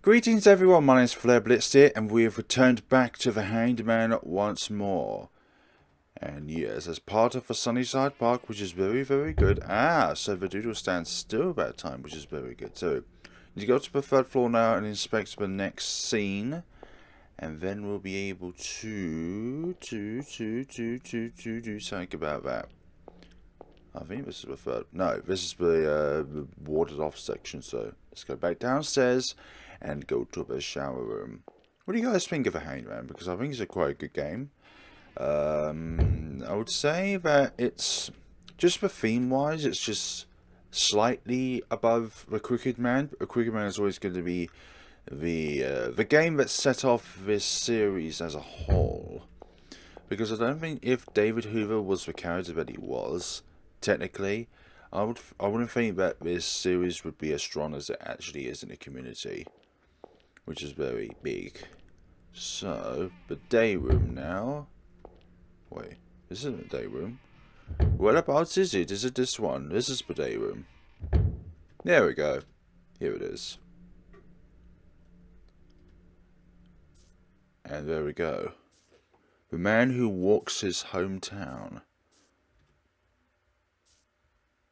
Greetings everyone, my name is FlareBlitzed here, and we have returned back to the Hanged Man once more. And yes, as part of the Sunnyside Park, which is very, very good. So the dude will stand still that time, which is very good too. You go to the third floor now and inspect the next scene. And then we'll be able to do something about that. I think this is the third. No, this is the warded off section. So let's go back downstairs and go to the shower room. What do you guys think of the Hanged Man? Because I think it's quite a good game. I would say that it's just the theme wise, it's just slightly above the Crooked Man. The Crooked Man is always going to be the game that set off this series as a whole. Because I don't think if David Hoover was the character that he was, technically, I wouldn't think that this series would be as strong as it actually is in the community, which is very big. So the day room now. Wait, this isn't a day room. Whereabouts is it? Is it this one? This is the day room. There we go. Here it is. And there we go. The man who walks his hometown.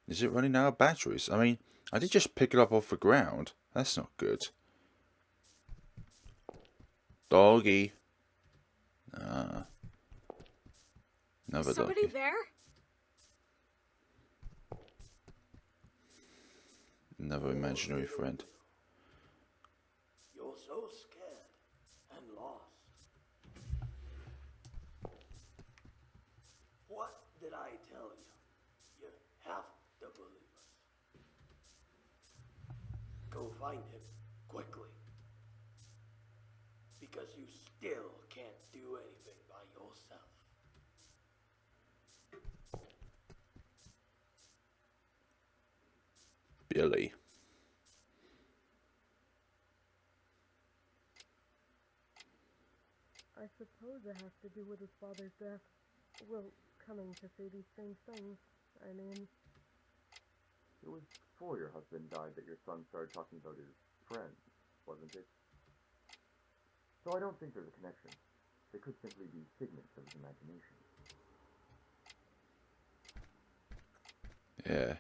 Is it running out of batteries? I mean, I did just pick it up off the ground. That's not good. Doggy. Another Somebody doggy. there? Another imaginary friend. You're so scared and lost. What did I tell you? You have to believe us. Go find him quickly. Because you still can't do anything by yourself. Billy. I suppose it has to do with his father's death. Well, coming to say these strange things. I mean... It was before your husband died that your son started talking about his friends, wasn't it? So I don't think there's a connection. They could simply be figments of his imagination. Yeah.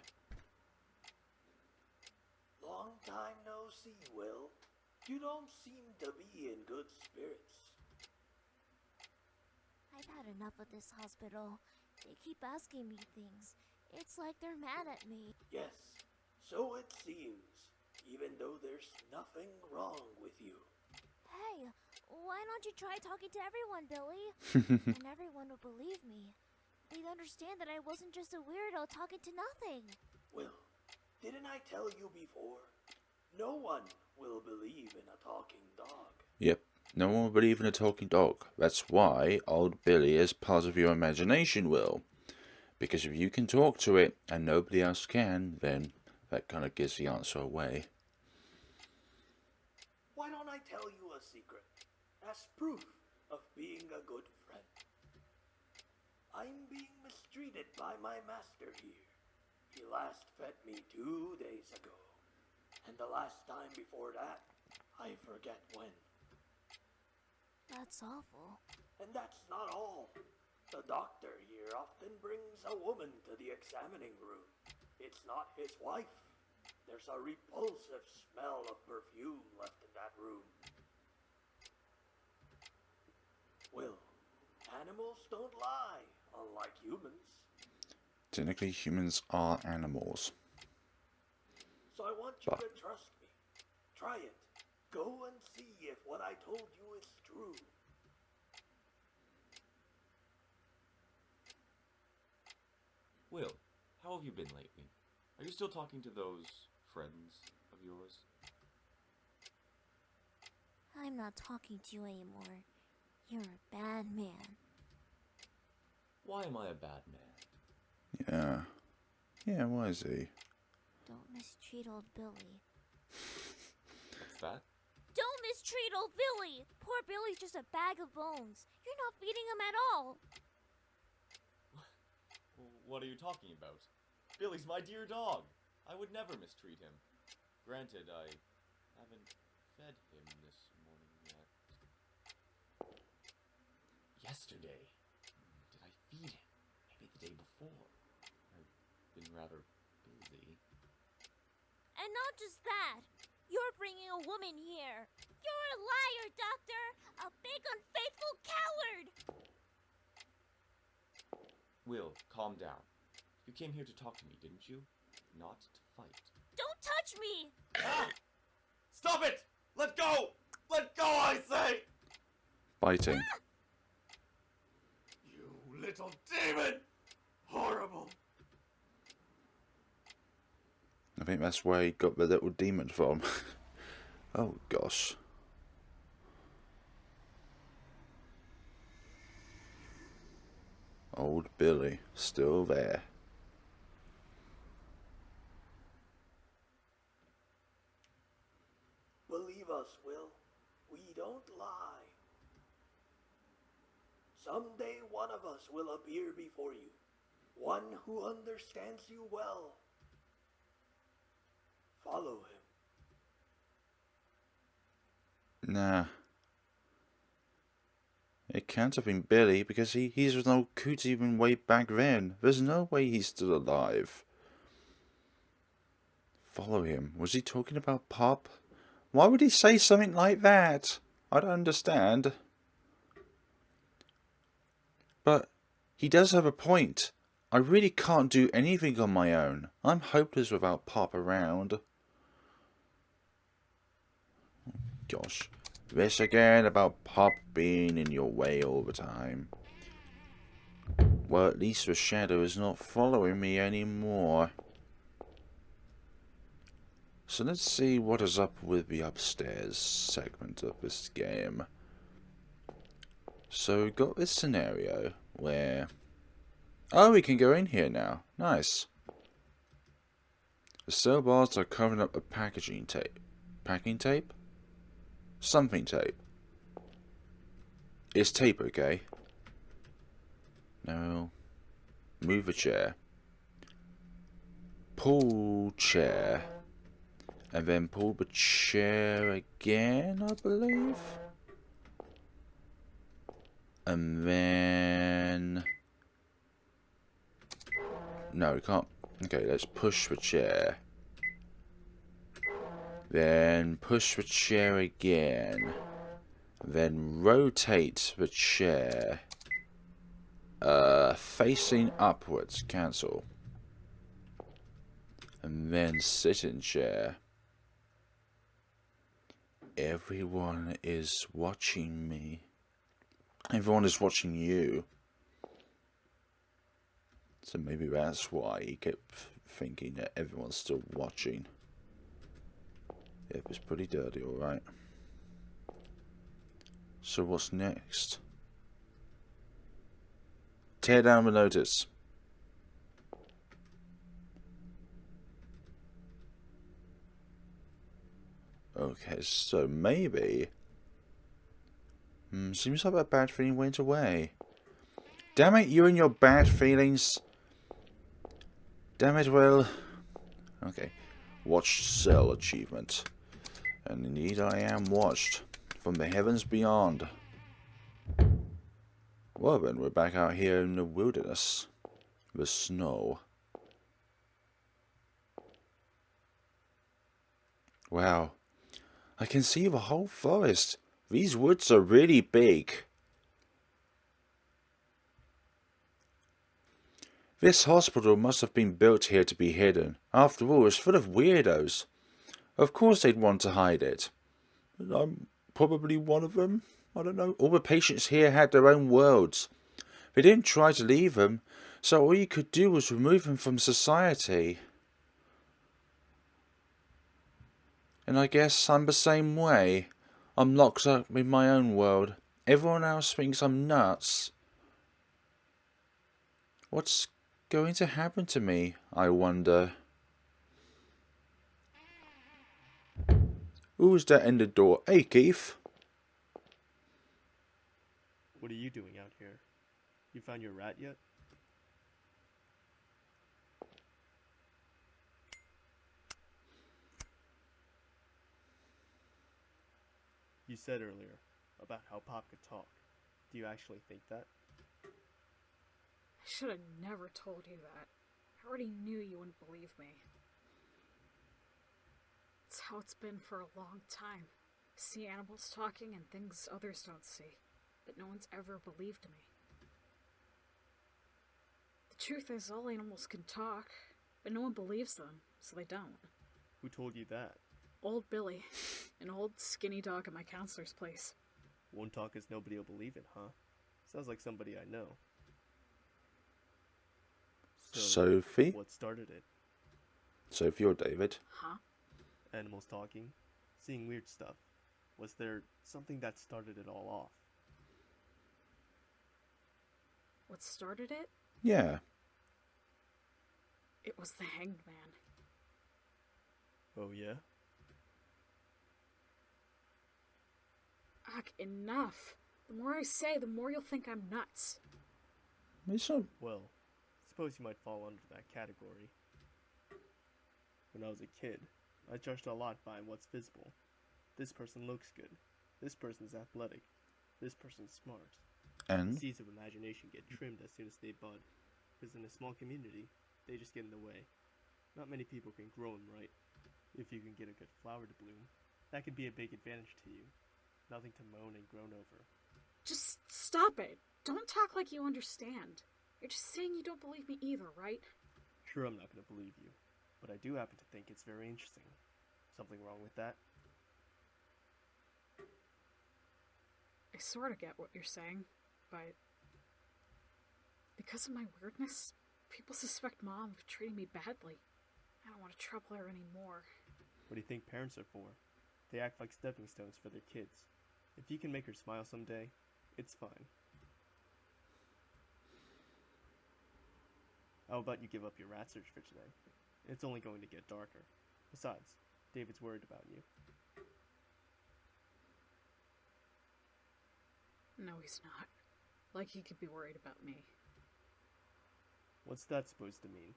Long time no see, Will. You don't seem to be in good spirits. I've had enough of this hospital. They keep asking me things. It's like they're mad at me. Yes, so it seems, even though there's nothing wrong with you. Hey, why don't you try talking to everyone, Billy? And everyone will believe me. They'd understand that I wasn't just a weirdo talking to nothing. Will, didn't I tell you before? No one will believe in a talking dog. Yep. No one will believe in a talking dog. That's why old Billy is part of your imagination, Will. Because if you can talk to it and nobody else can, then that kind of gives the answer away. Why don't I tell you a secret? As proof of being a good friend. I'm being mistreated by my master here. He last fed me 2 days ago. And the last time before that, I forget when. That's awful. And that's not all. The doctor here often brings a woman to the examining room. It's not his wife. There's a repulsive smell of perfume left in that room. Will, animals don't lie, unlike humans. Technically, humans are animals. So I want you to trust me. Try it. Go and see if what I told you is true. Will, how have you been lately? Are you still talking to those friends of yours? I'm not talking to you anymore. You're a bad man. Why am I a bad man? Yeah. Yeah, why is he? Don't mistreat old Billy. What's that? Don't mistreat old Billy! Poor Billy's just a bag of bones. You're not feeding him at all. What are you talking about? Billy's my dear dog. I would never mistreat him. Granted, I haven't fed him yesterday. Did I feed him? Maybe the day before. I've been rather busy. And not just that. You're bringing a woman here. You're a liar, Doctor! A big unfaithful coward! Will, calm down. You came here to talk to me, didn't you? Not to fight. Don't touch me! Ah! Stop it! Let go! Let go, I say! Biting. You little demon! Horrible! I think that's where he got the little demon from. Oh gosh. Old Billy, still there. Believe us, Will. We don't lie. Someday one of us will appear before you. One who understands you well. Follow him. Nah. It can't have been Billy because he's an old coot even way back then. There's no way he's still alive. Follow him. Was he talking about Pop? Why would he say something like that? I don't understand. But he does have a point. I really can't do anything on my own. I'm hopeless without Pop around. Gosh. This again about Pop being in your way all the time. Well, at least the shadow is not following me anymore. So let's see what is up with the upstairs segment of this game. So we've got this scenario where... Oh, we can go in here now. Nice. The cell bars are covering up the packaging tape. Packing tape? Something tape. It's tape, okay? No. Move a chair. Pull chair. And then pull the chair again, I believe. And then... No, we can't. Okay, let's push the chair. Then push the chair again. Then rotate the chair. Facing upwards. Cancel. And then sit in chair. Everyone is watching me. Everyone is watching you. So maybe that's why he kept thinking that everyone's still watching. Yep, it's pretty dirty, alright. So what's next? Tear down the notice. Okay, so maybe... seems like that bad feeling went away. Damn it, you and your bad feelings. Damn it, Will. Okay. Watched cell achievement. And indeed I am watched. From the heavens beyond. Well then, we're back out here in the wilderness. The snow. Wow. I can see the whole forest. These woods are really big. This hospital must have been built here to be hidden. After all, it's full of weirdos. Of course they'd want to hide it. I'm probably one of them. I don't know. All the patients here had their own worlds. They didn't try to leave them, so all you could do was remove them from society. And I guess I'm the same way. I'm locked up in my own world. Everyone else thinks I'm nuts. What's going to happen to me, I wonder? Who's that in the door? Hey, Keith. What are you doing out here? You found your rat yet? You said earlier about how Pop could talk. Do you actually think that? I should have never told you that. I already knew you wouldn't believe me. It's how it's been for a long time. I see animals talking and things others don't see, but no one's ever believed me. The truth is, all animals can talk, but no one believes them, so they don't. Who told you that? Old Billy, an old skinny dog at my counselor's place. Won't talk as nobody will believe it, huh? Sounds like somebody I know. So, Sophie? what started it? Sophie or David? Huh? Animals talking? Seeing weird stuff? Was there something that started it all off? What started it? Yeah. It was the Hanged Man. Oh yeah? Ugh, enough. The more I say, the more you'll think I'm nuts. It's not... Well, suppose you might fall under that category. When I was a kid, I judged a lot by what's visible. This person looks good. This person's athletic. This person's smart. And? The seeds of imagination get trimmed as soon as they bud, because in a small community, they just get in the way. Not many people can grow them right. If you can get a good flower to bloom, that could be a big advantage to you. Nothing to moan and groan over. Just stop it. Don't talk like you understand. You're just saying you don't believe me either, right? Sure, I'm not going to believe you, but I do happen to think it's very interesting. Something wrong with that? I sort of get what you're saying, but because of my weirdness, people suspect Mom of treating me badly. I don't want to trouble her anymore. What do you think parents are for? They act like stepping stones for their kids. If you can make her smile someday, it's fine. How about you give up your rat search for today? It's only going to get darker. Besides, David's worried about you. No, he's not. Like he could be worried about me. What's that supposed to mean?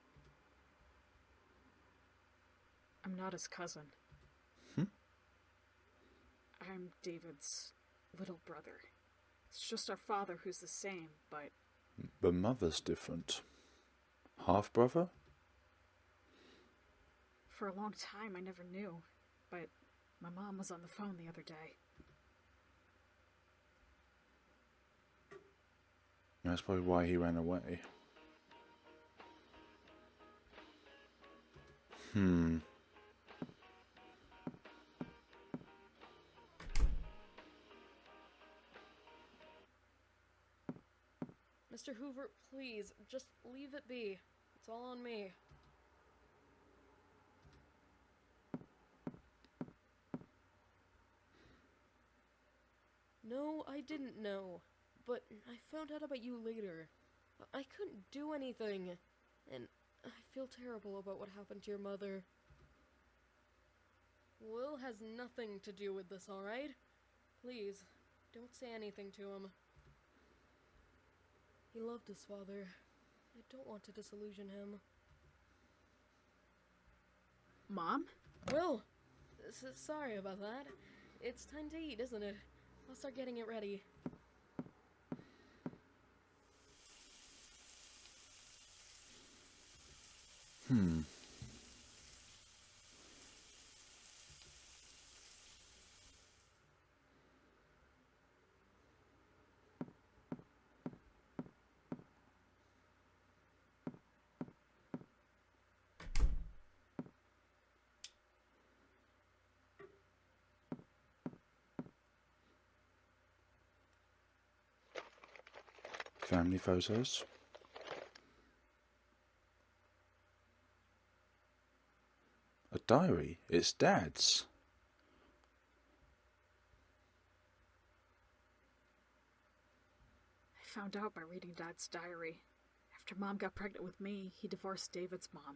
I'm not his cousin. Hmm? I'm David's little brother. It's just our father who's the same, but... But mother's different. Half-brother? For a long time, I never knew. But my mom was on the phone the other day. That's probably why he ran away. Mr. Hoover, please, just leave it be. It's all on me. No, I didn't know. But I found out about you later. I couldn't do anything. And I feel terrible about what happened to your mother. Will has nothing to do with this, alright? Please, don't say anything to him. He loved his father. I don't want to disillusion him. Mom? Will! Sorry about that. It's time to eat, isn't it? I'll start getting it ready. Family photos. A diary. It's Dad's. I found out by reading Dad's diary. After Mom got pregnant with me, he divorced David's mom.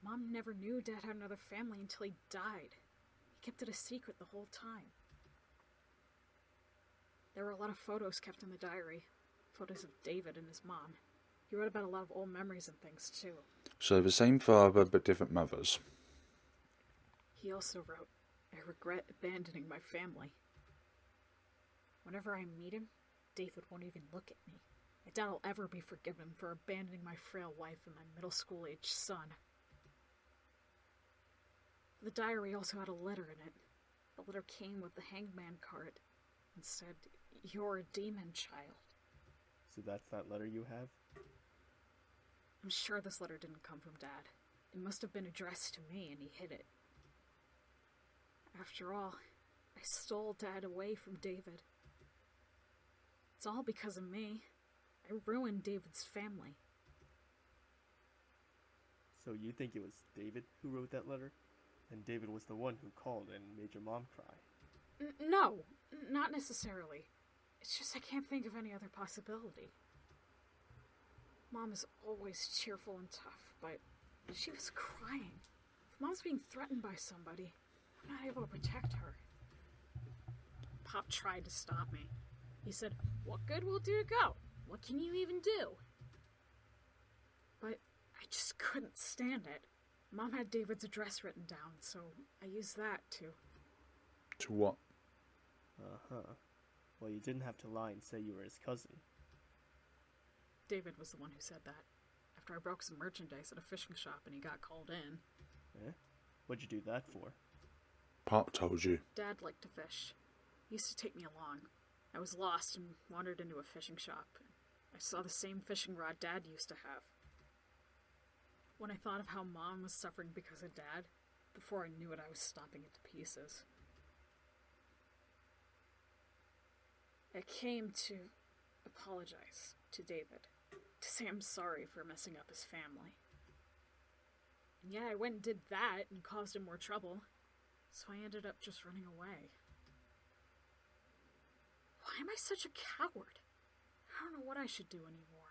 Mom never knew Dad had another family until he died. He kept it a secret the whole time. There were a lot of photos kept in the diary. Photos of David and his mom. He wrote about a lot of old memories and things, too. So the same father, but different mothers. He also wrote, I regret abandoning my family. Whenever I meet him, David won't even look at me. I doubt I'll ever be forgiven for abandoning my frail wife and my middle school-aged son. The diary also had a letter in it. The letter came with the hangman card and said, "You're a demon child." So that's that letter you have? I'm sure this letter didn't come from Dad. It must have been addressed to me and he hid it. After all, I stole Dad away from David. It's all because of me. I ruined David's family. So you think it was David who wrote that letter? And David was the one who called and made your mom cry? No, not necessarily. It's just I can't think of any other possibility. Mom is always cheerful and tough, but she was crying. If Mom's being threatened by somebody, I'm not able to protect her. Pop tried to stop me. He said, "What good will it do to go? What can you even do?" But I just couldn't stand it. Mom had David's address written down, so I used that to... To what? Uh-huh. Well, you didn't have to lie and say you were his cousin. David was the one who said that. After I broke some merchandise at a fishing shop and he got called in. Eh? What'd you do that for? Pop told you. Dad liked to fish. He used to take me along. I was lost and wandered into a fishing shop. I saw the same fishing rod Dad used to have. When I thought of how Mom was suffering because of Dad, before I knew it, I was stomping it to pieces. I came to apologize to David, to say I'm sorry for messing up his family. And yeah, I went and did that and caused him more trouble, so I ended up just running away. Why am I such a coward? I don't know what I should do anymore.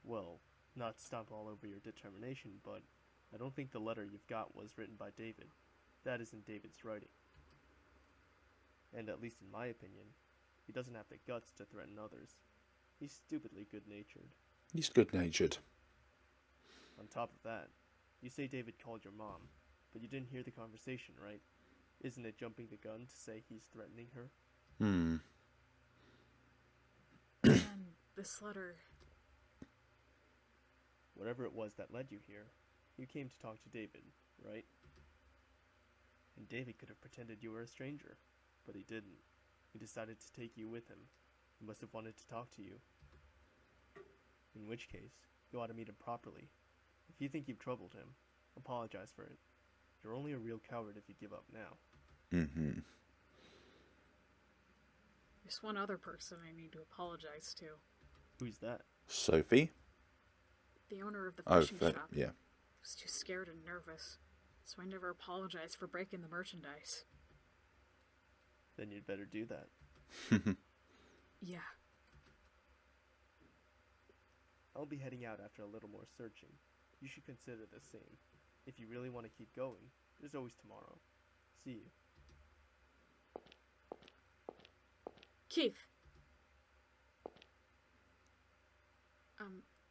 Well, not to stomp all over your determination, but I don't think the letter you've got was written by David. That isn't David's writing. And at least in my opinion, he doesn't have the guts to threaten others. He's stupidly good-natured. He's good-natured. On top of that, you say David called your mom, but you didn't hear the conversation, right? Isn't it jumping the gun to say he's threatening her? Hmm. And this letter... Whatever it was that led you here, you came to talk to David, right? And David could have pretended you were a stranger, but he didn't. He decided to take you with him. He must have wanted to talk to you. In which case, you ought to meet him properly. If you think you've troubled him, apologize for it. You're only a real coward if you give up now. Mm-hmm. There's one other person I need to apologize to. Who's that? Sophie? The owner of the Oh, fishing shop. yeah. I was too scared and nervous, so I never apologized for breaking the merchandise. Then you'd better do that. Yeah. I'll be heading out after a little more searching. You should consider the same. If you really want to keep going, there's always tomorrow. See you. Keith.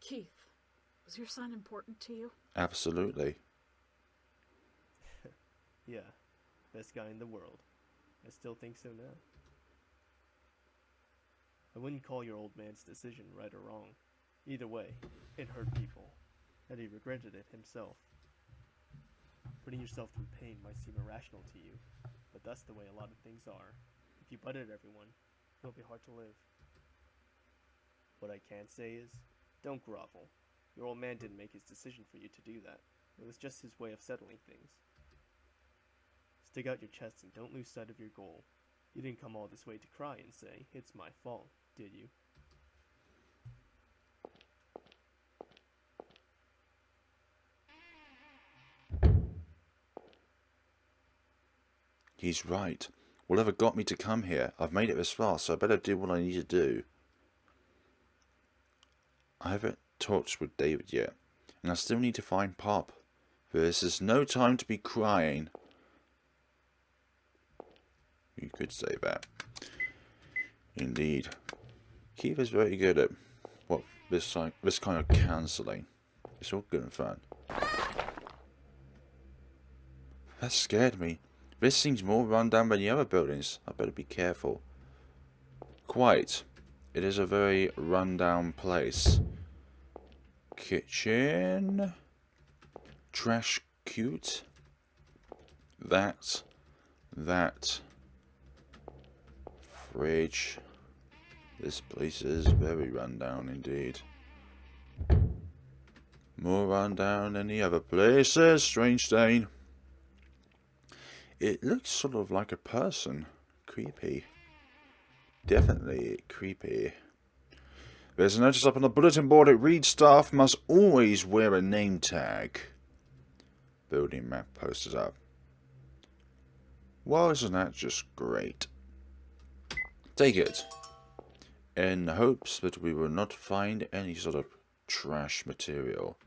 Keith, was your son important to you? Absolutely. Yeah, best guy in the world. I still think so now. I wouldn't call your old man's decision right or wrong. Either way, it hurt people, and he regretted it himself. Putting yourself through pain might seem irrational to you, but that's the way a lot of things are. If you butt at everyone, it'll be hard to live. What I can say is, don't grovel. Your old man didn't make his decision for you to do that. It was just his way of settling things. Stick out your chest and don't lose sight of your goal. You didn't come all this way to cry and say, "It's my fault," did you? He's right. Whatever got me to come here, I've made it this far, so I better do what I need to do. I haven't talked with David yet, and I still need to find Pop. This is no time to be crying. You could say that. Indeed. Keith is very good at this kind of cancelling. It's all good and fun. That scared me. This seems more run down than the other buildings. I better be careful. quite. It is a very rundown place. Kitchen. Trash cute. That. Fridge. This place is very rundown indeed. More rundown than the other places. Strange stain. It looks sort of like a person. Creepy. Definitely creepy. There's a notice up on the bulletin board. It reads, staff must always wear a name tag. Building map posters up. Well, isn't that just great? Take it. In hopes that we will not find any sort of trash material.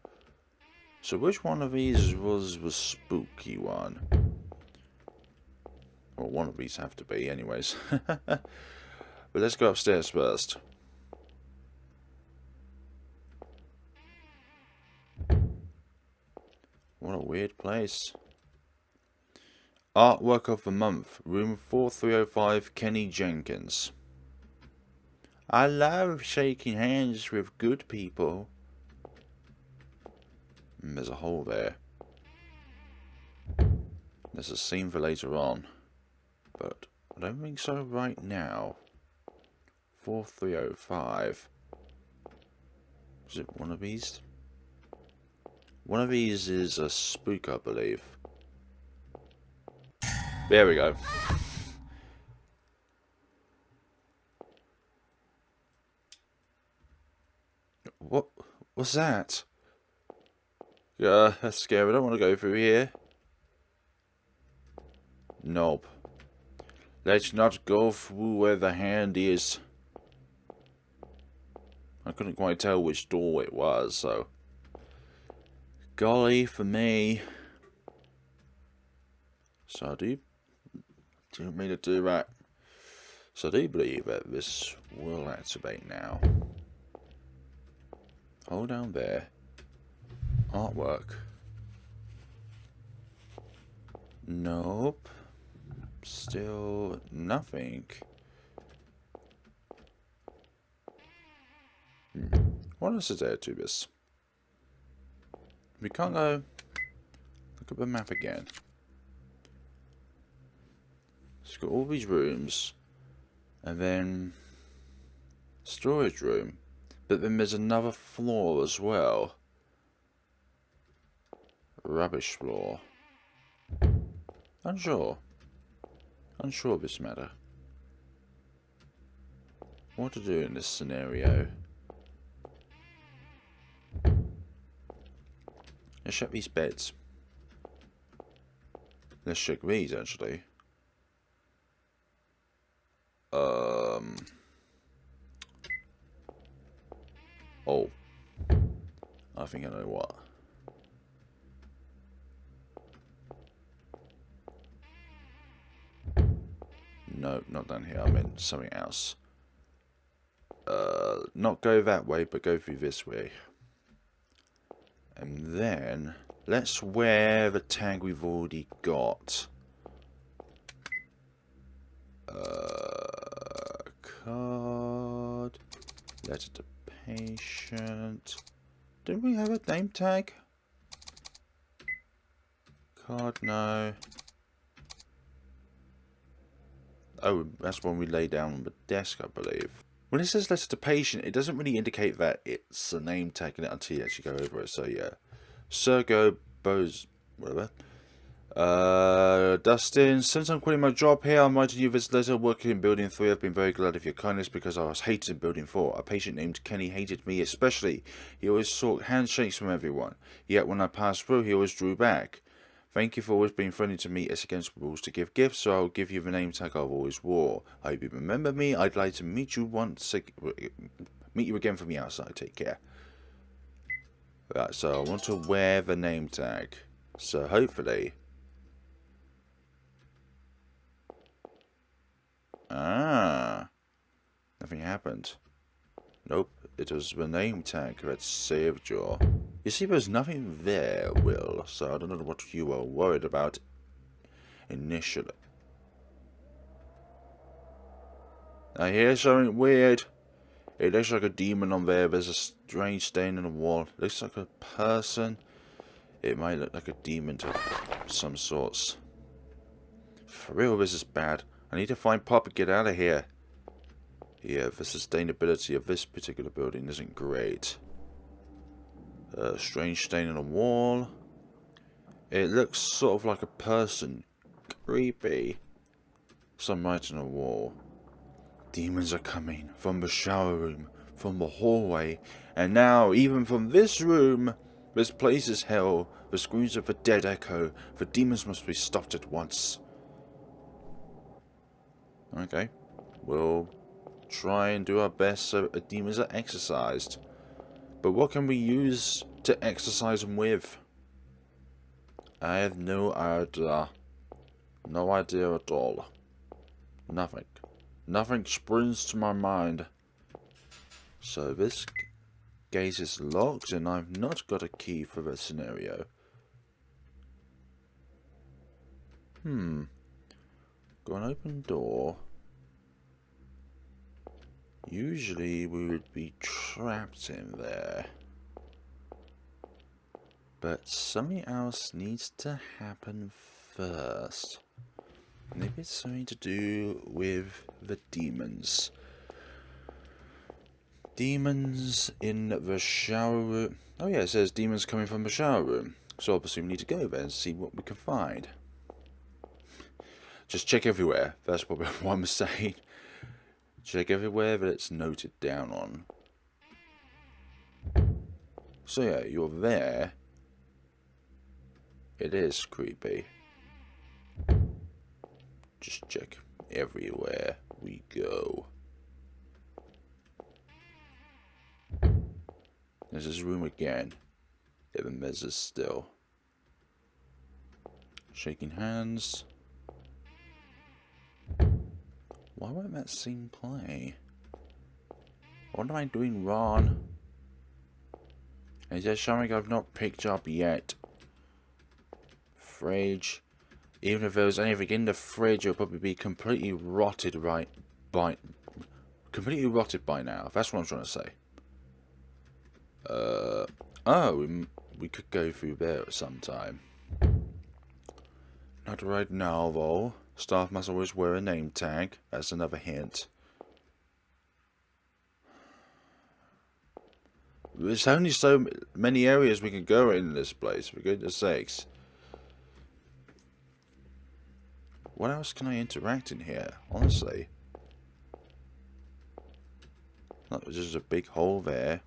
So which one of these was the spooky one? Well, one of these have to be anyways. But let's go upstairs first. What a weird place. Artwork of the month. Room 4305, Kenny Jenkins. I love shaking hands with good people. And there's a hole there. There's a scene for later on. But I don't think so right now. 4305. Is it one of these? One of these is a spook, I believe. There we go. What's that? Yeah, that's scary. I don't want to go through here. Nope. Let's not go through where the hand is. I couldn't quite tell which door it was, so... Golly for me. So I didn't mean to do that. So I do believe that this will activate now. Hold down there. Artwork. Nope. Still nothing. What else is there to this? We can't go. Look at the map again. It's got all these rooms. And then storage room. But then there's another floor as well. Rubbish floor. Unsure. Unsure of this matter. What to do in this scenario? Let's check these beds. Let's check these actually. Oh. I think I know what. No, not down here. I meant something else. Not go that way, but go through this way. And then, let's wear the tag we've already got. Card. Letter to patient. Didn't we have a name tag? Card, no. Oh, that's one we lay down on the desk, I believe. When it says letter to patient, it doesn't really indicate that it's a name tag in it until you actually go over it. So yeah, Sergo Bose, whatever. Dustin, since I'm quitting my job here, I'm writing you this letter. Working in building 3, I've been very glad of your kindness because I was hated in building 4. A patient named Kenny hated me especially. He always sought handshakes from everyone. Yet when I passed through, he always drew back. Thank you for always being friendly to me. It's against rules to give gifts, so I'll give you the name tag I've always wore. I hope you remember me. I'd like to meet you again from the outside. Take care. Right, so I want to wear the name tag. So hopefully... Ah. Nothing happened. Nope. It was the name tag that saved you. You see, there's nothing there, Will, so I don't know what you were worried about initially. I hear something weird. It looks like a demon on there. There's a strange stain on the wall. Looks like a person. It might look like a demon of some sorts. For real, this is bad. I need to find Pop and get out of here. Yeah, the sustainability of this particular building isn't great. Strange stain on the wall. It looks sort of like a person. Creepy. Some writing on the wall. Demons are coming from the shower room, from the hallway, and now even from this room. This place is hell. The screams of the dead echo. The demons must be stopped at once. Okay. We'll try and do our best so the demons are exorcised. But what can we use to exorcise them with? I have no idea. No idea at all. Nothing. Nothing springs to my mind. So this gate is locked and I've not got a key for the scenario. Got an open door. Usually we would be trapped in there. But something else needs to happen first. Maybe it's something to do with the demons. Demons in the shower room. Oh yeah, it says demons coming from the shower room. So obviously we need to go there and see what we can find. Just check everywhere. That's probably what I'm saying. Check everywhere that it's noted down on. So yeah, you're there. It is creepy. Just check everywhere we go. There's this room again. Even Mez is still. Shaking hands. Why won't that scene play? What am I doing wrong? Is there something I've not picked up yet? Fridge. Even if there was anything in the fridge, it would probably be completely rotted by now. That's what I'm trying to say. Oh, we could go through there at some time. Not right now, though. Staff must always wear a name tag. That's another hint. There's only so many areas we can go in this place, for goodness sakes. What else can I interact in here, honestly? Look, there's just a big hole there.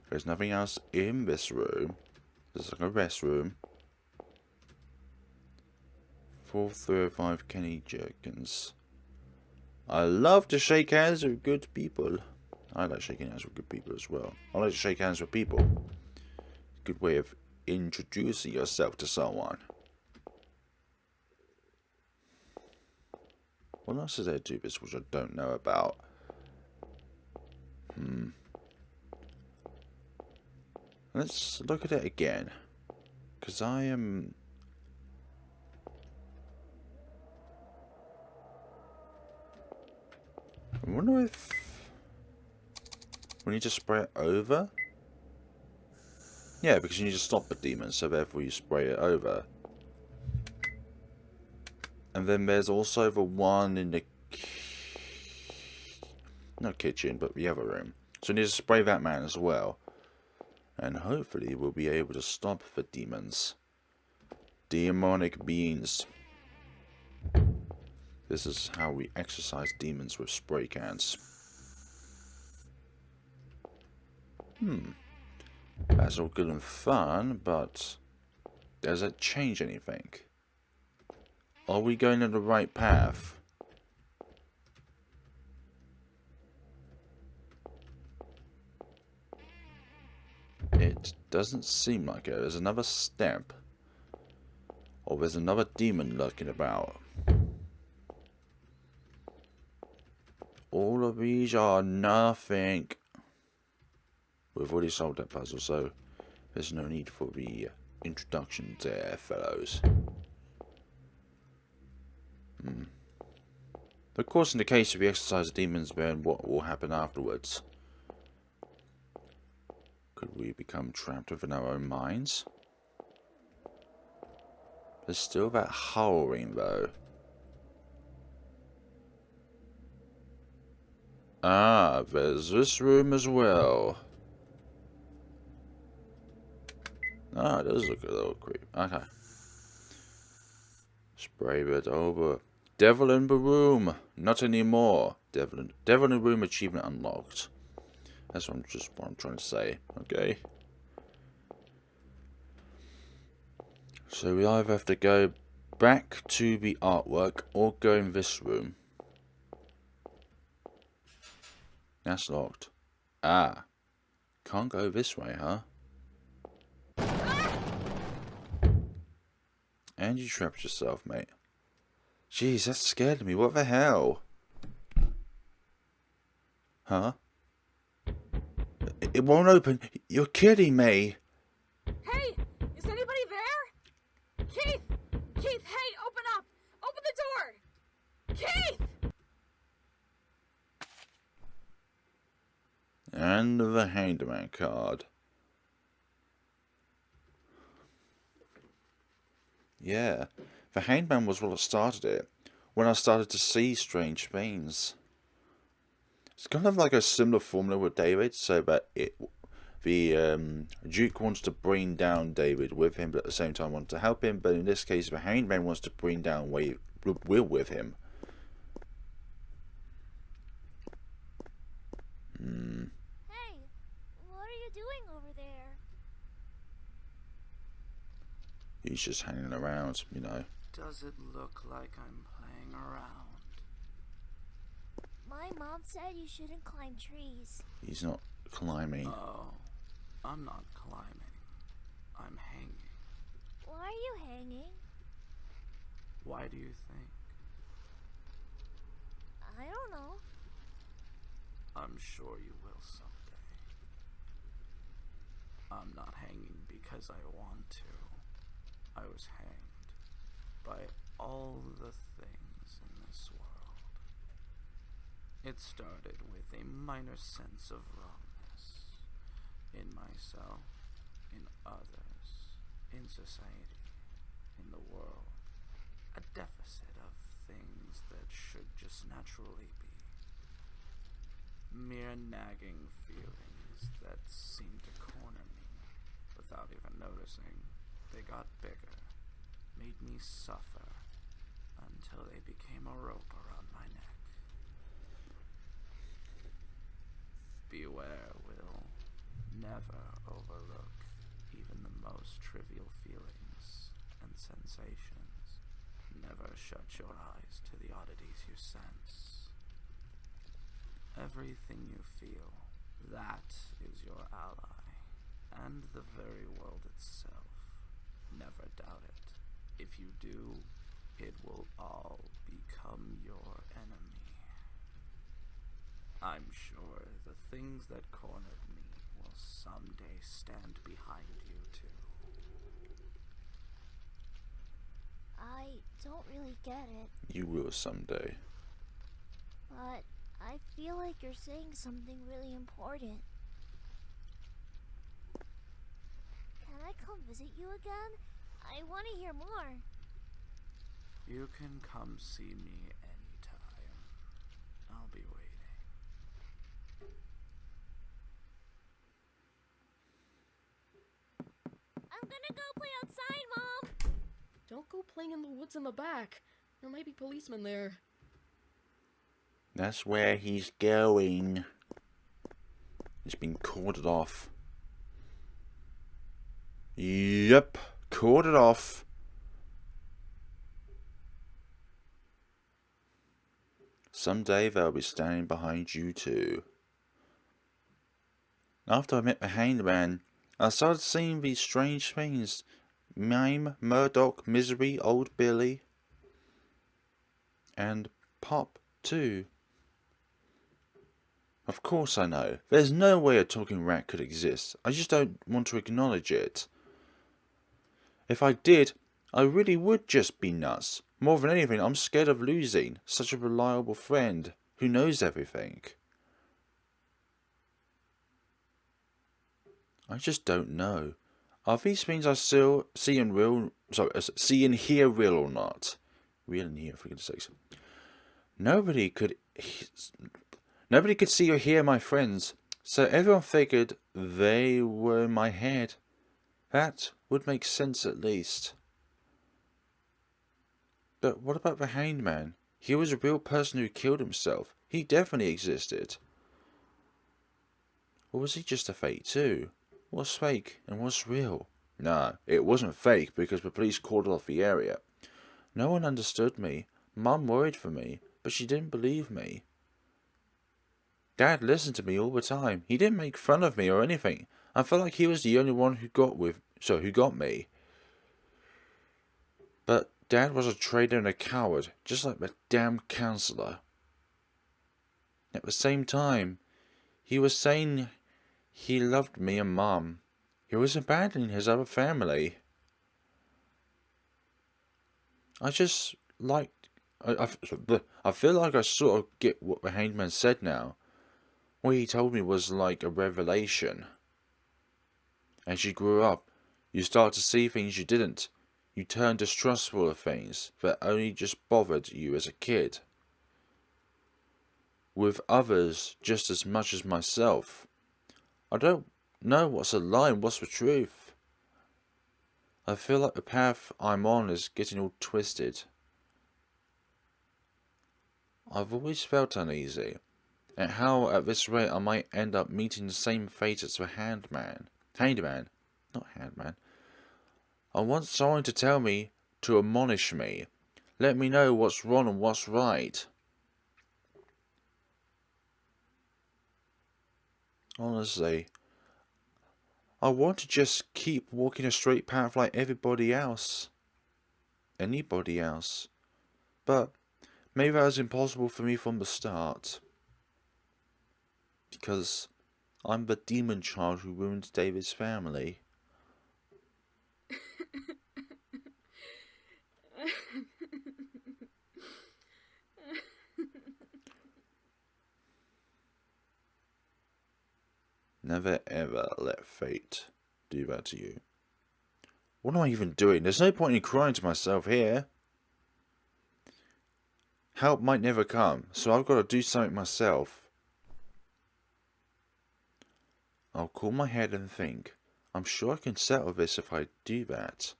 There's nothing else in this room. There's like a restroom. 435 Kenny Jerkins. I love to shake hands with good people. I like shaking hands with good people as well. I like to shake hands with people. Good way of introducing yourself to someone. What else is there to this which I don't know about? Let's look at it again. Because I am... I wonder if... we need to spray it over? Yeah, because you need to stop the demon, so therefore you spray it over. And then there's also the one in the... not kitchen, but the other room. So we need to spray that man as well. And hopefully we'll be able to stop the demons. Demonic beings. This is how we exorcise demons with spray cans. That's all good and fun, but does it change anything? Are we going on the right path? It doesn't seem like it. There's another step. Or there's another demon lurking about. All of these are nothing. We've already solved that puzzle, so there's no need for the introduction there, fellows. Of course, in the case if we exercise the demons, then what will happen afterwards? Could we become trapped within our own minds? There's still that howling, though. Ah, there's this room as well. Ah, it does look a little creepy. Okay. Spray it over. Devil in the room. Not anymore. Devil in the room achievement unlocked. That's what I'm trying to say. Okay. So we either have to go back to the artwork or go in this room. That's locked. Ah. Can't go this way, huh? And you trapped yourself, mate. Jeez, that scared me. What the hell? Huh? It won't open. You're kidding me. Hey, is anybody there? Keith! Keith, hey, open up! Open the door! Keith! And the Handyman card. Yeah, the Hangman was what started it, when I started to see strange things. It's kind of like a similar formula with David, so that the Duke wants to bring down David with him, but at the same time wants to help him, but in this case the Hangman wants to bring down Will with him. Hey, what are you doing over there? He's just hanging around, you know. Does it look like I'm playing around? My mom said you shouldn't climb trees. He's not climbing. Oh, I'm not climbing. I'm hanging. Why are you hanging? Why do you think? I don't know. I'm sure you will someday. I'm not hanging because I want to. I was hanged by all the things in this world. It started with a minor sense of wrongness in myself, in others, in society, in the world. A deficit of things that should just naturally be. Mere nagging feelings that seemed to corner me without even noticing. They got bigger, made me suffer, until they became a rope around my neck. Beware, Will. Never overlook even the most trivial feelings and sensations. Never shut your eyes to the oddities you sense. Everything you feel, that is your ally, and the very world itself. Never doubt it. If you do, it will all become your enemy. I'm sure the things that cornered me will someday stand behind you too. I don't really get it, You will someday. but I feel like you're saying something really important. Can I come visit you again? I want to hear more. You can come see me anytime. I'll be waiting. I'm gonna go play outside, Mom! Don't go playing in the woods in the back. There might be policemen there. That's where he's going. He's been corded off. Yep, corded off. Someday they'll be standing behind you too. After I met the Hangman, I started seeing these strange things. Mime, Murdoch, Misery, Old Billy, and Pop too. Of course I know. There's no way a talking rat could exist. I just don't want to acknowledge it. If I did, I really would just be nuts. More than anything, I'm scared of losing such a reliable friend who knows everything. I just don't know. Are these things I still see and hear real or not? Real and hear, for goodness sakes. Nobody could see or hear my friends, so everyone figured they were in my head. That would make sense at least. But what about the Hanged Man? He was a real person who killed himself. He definitely existed. Or was he just a fake too? What's fake and what's real? Nah, it wasn't fake because the police cordoned off the area. No one understood me. Mum worried for me, but she didn't believe me. Dad listened to me all the time. He didn't make fun of me or anything. I felt like he was the only one who got me. But Dad was a traitor and a coward, just like the damn counselor. At the same time, he was saying he loved me and Mum. He was abandoning his other family. I feel like I sort of get what the Hanged Man said now. What he told me was like a revelation. As you grew up, you start to see things you didn't. You turn distrustful of things that only just bothered you as a kid. With others just as much as myself. I don't know what's a lie and what's the truth. I feel like the path I'm on is getting all twisted. I've always felt uneasy at how at this rate I might end up meeting the same fate as the Hanged Man. Not Handman. I want someone to tell me, to admonish me. Let me know what's wrong and what's right. Honestly, I want to just keep walking a straight path like everybody else. Anybody else. But maybe that was impossible for me from the start. Because I'm the demon child who ruined David's family. Never ever let fate do that to you. What am I even doing? There's no point in crying to myself here. Help might never come, so I've got to do something myself. I'll cool my head and think. I'm sure I can settle this if I do that.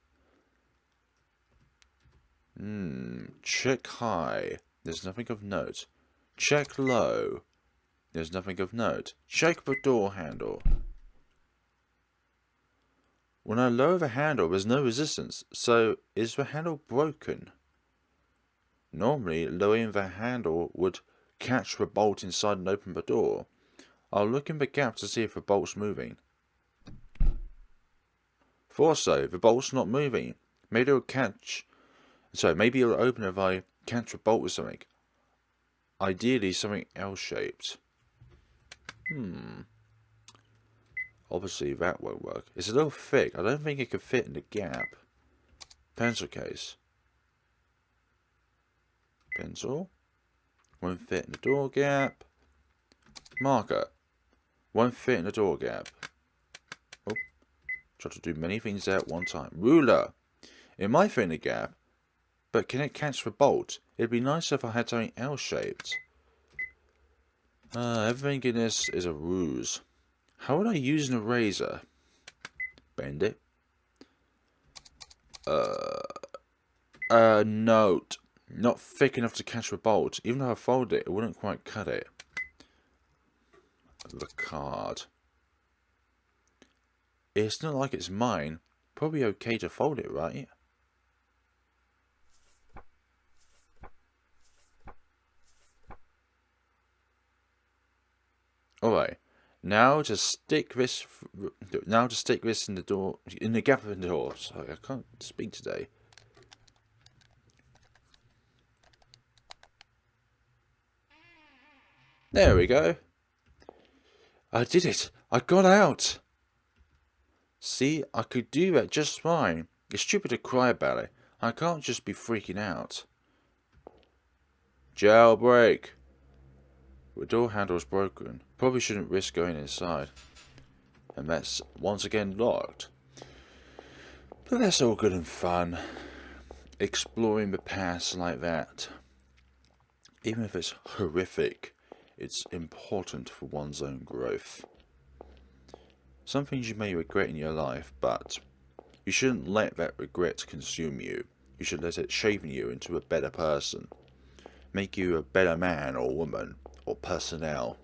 Check high. There's nothing of note. Check low. There's nothing of note. Check the door handle. When I lower the handle, there's no resistance. So, is the handle broken? Normally, lowering the handle would catch the bolt inside and open the door. I'll look in the gap to see if the bolt's moving. For so, the bolt's not moving. Maybe it'll open if I catch the bolt with something. Ideally, something L-shaped. Obviously, that won't work. It's a little thick. I don't think it could fit in the gap. Pencil case. Pencil. Won't fit in the door gap. Marker. Won't fit in the door gap. Oh. Try to do many things at one time. Ruler. It might fit in the gap. But can it catch the bolt? It'd be nice if I had something L-shaped. Everything in this is a ruse. How would I use an eraser? Bend it. Note. Not thick enough to catch the bolt. Even though I fold it, it wouldn't quite cut it. The card. It's not like it's mine. Probably okay to fold it, right? Alright. Now to stick this in the door, in the gap of the door. Sorry, I can't speak today. There we go. I did it. I got out. See, I could do that just fine. It's stupid to cry about it. I can't just be freaking out. Jailbreak. The door handle's broken. Probably shouldn't risk going inside. And that's once again locked. But that's all good and fun. Exploring the past like that. Even if it's horrific, it's important for one's own growth. Some things you may regret in your life, but you shouldn't let that regret consume you. You should let it shape you into a better person. Make you a better man or woman or personnel.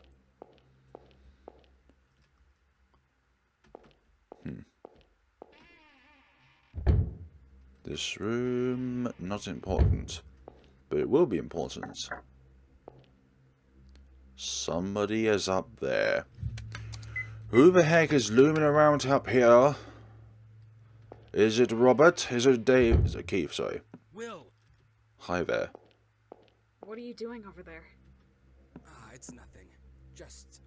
This room, not important. But it will be important. Somebody is up there. Who the heck is looming around up here? Is it Robert? Is it Dave? Is it Keith, sorry. Will! Hi there. What are you doing over there? It's nothing. Just,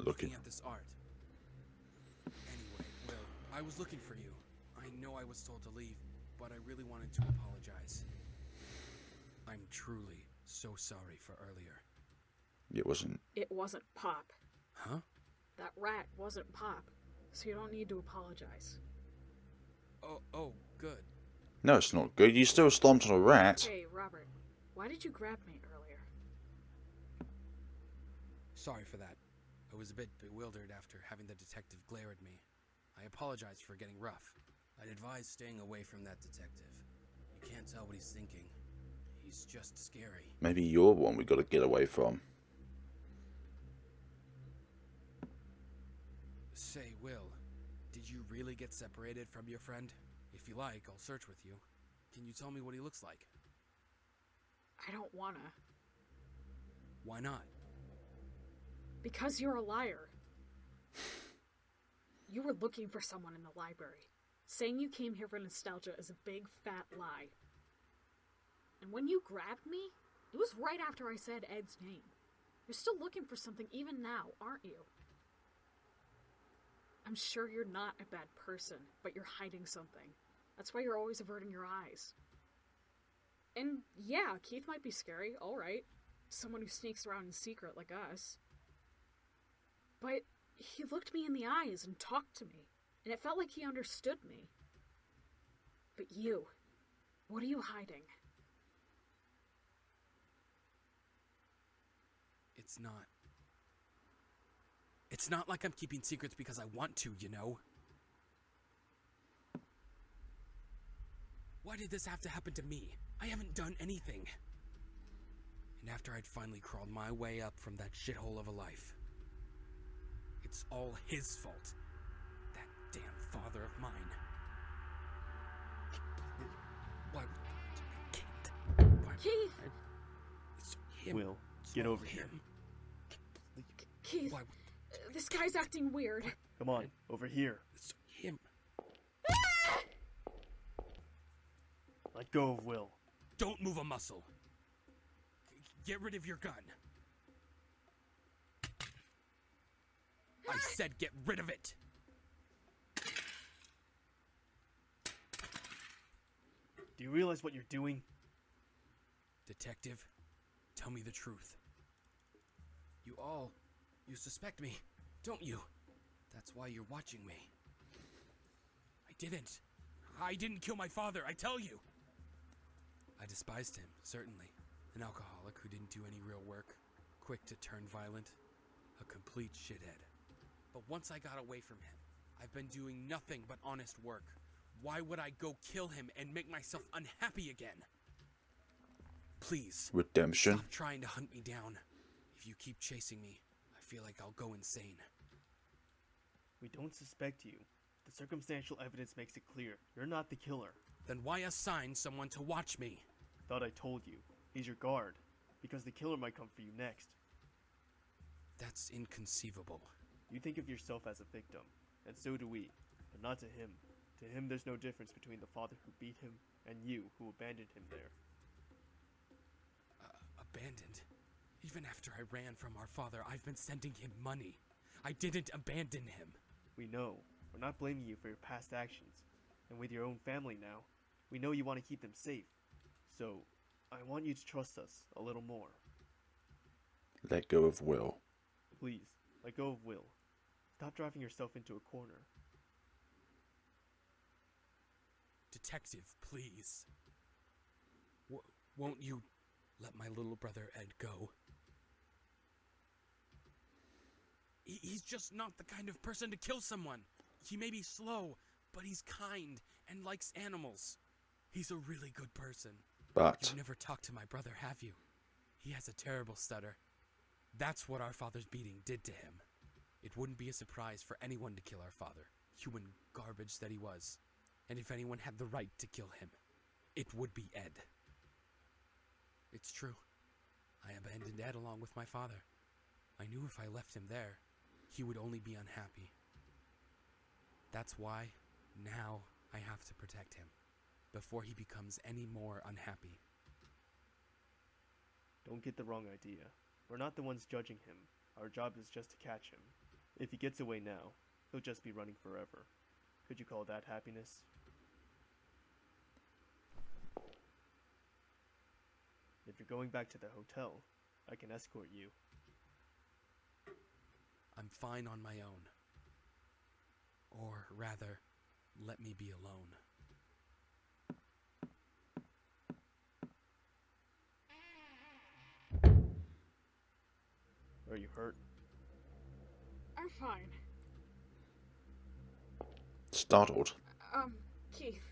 Looking. at this art. Anyway, Will, I was looking for you. I know I was told to leave, but I really wanted to apologize. I'm truly so sorry for earlier. It wasn't. It wasn't Pop. Huh? That rat wasn't Pop, so you don't need to apologize. Oh, good. No, it's not good. You still stomped on a rat. Hey, Robert, why did you grab me earlier? Sorry for that. I was a bit bewildered after having the detective glare at me. I apologize for getting rough. I'd advise staying away from that detective. You can't tell what he's thinking. He's just scary. Maybe you're one we gotta get away from. Say, Will, did you really get separated from your friend? If you like, I'll search with you. Can you tell me what he looks like? I don't wanna. Why not? Because you're a liar. You were looking for someone in the library. Saying you came here for nostalgia is a big, fat lie. And when you grabbed me, it was right after I said Ed's name. You're still looking for something even now, aren't you? I'm sure you're not a bad person, but you're hiding something. That's why you're always averting your eyes. And yeah, Keith might be scary, alright. Someone who sneaks around in secret like us. But he looked me in the eyes and talked to me, and it felt like he understood me. But you, what are you hiding? It's not like I'm keeping secrets because I want to, you know? Why did this have to happen to me? I haven't done anything. And after I'd finally crawled my way up from that shithole of a life, it's all his fault. That damn father of mine. Why? Keith! It's him. Will, It's get all over here. him. Keith, Why? this guy's acting weird. Come on, over here. It's him. Let go of Will. Don't move a muscle. Get rid of your gun. I said get rid of it. Do you realize what you're doing? Detective, tell me the truth. You suspect me, don't you? That's why you're watching me. I didn't kill my father, I tell you. I despised him, certainly. An alcoholic who didn't do any real work, quick to turn violent, a complete shithead. But once I got away from him, I've been doing nothing but honest work. Why would I go kill him and make myself unhappy again? Please, Redemption. stop trying to hunt me down. If you keep chasing me, I feel like I'll go insane. We don't suspect you. The circumstantial evidence makes it clear. You're not the killer. Then why assign someone to watch me? Thought I told you. He's your guard. Because the killer might come for you next. That's inconceivable. You think of yourself as a victim, and so do we, but not to him. To him, there's no difference between the father who beat him and you who abandoned him there. Abandoned? Even after I ran from our father, I've been sending him money. I didn't abandon him. We know. We're not blaming you for your past actions. And with your own family now, we know you want to keep them safe. So, I want you to trust us a little more. Let go of Will. Please, let go of Will. Stop driving yourself into a corner. Detective, please. Won't you let my little brother Ed go? He's just not the kind of person to kill someone. He may be slow, but he's kind and likes animals. He's a really good person. But You've never talked to my brother, have you? He has a terrible stutter. That's what our father's beating did to him. It wouldn't be a surprise for anyone to kill our father, human garbage that he was. And if anyone had the right to kill him, it would be Ed. It's true. I abandoned Ed along with my father. I knew if I left him there, he would only be unhappy. That's why, now, I have to protect him, before he becomes any more unhappy. Don't get the wrong idea. We're not the ones judging him. Our job is just to catch him. If he gets away now, he'll just be running forever. Could you call that happiness? If you're going back to the hotel, I can escort you. I'm fine on my own. Or rather, let me be alone. Are you hurt? I'm fine. startled. Keith,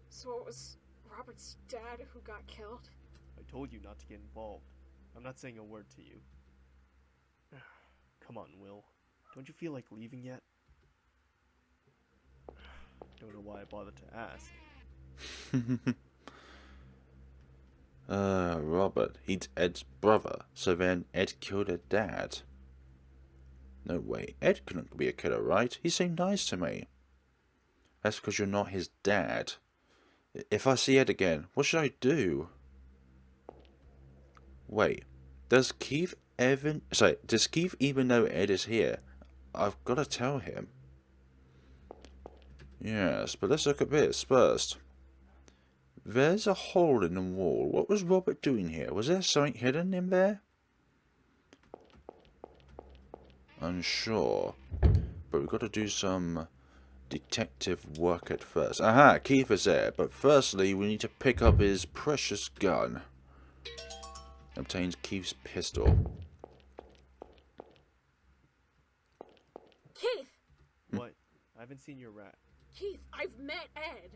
so it was Robert's dad who got killed? I told you not to get involved. I'm not saying a word to you. Come on, Will. Don't you feel like leaving yet? Don't know why I bothered to ask. Robert, he's Ed's brother, so then Ed killed her dad. No way, Ed couldn't be a killer, right? He seemed nice to me. That's because you're not his dad. If I see Ed again, what should I do? Wait, does Keith even know Ed is here? I've got to tell him. Yes, but let's look at this first. There's a hole in the wall. What was Robert doing here? Was there something hidden in there? Unsure. But we've got to do some detective work at first. Aha, Keith is there. But firstly, we need to pick up his precious gun. Obtains Keith's pistol. Keith! What? I haven't seen your rat. Keith, I've met Ed.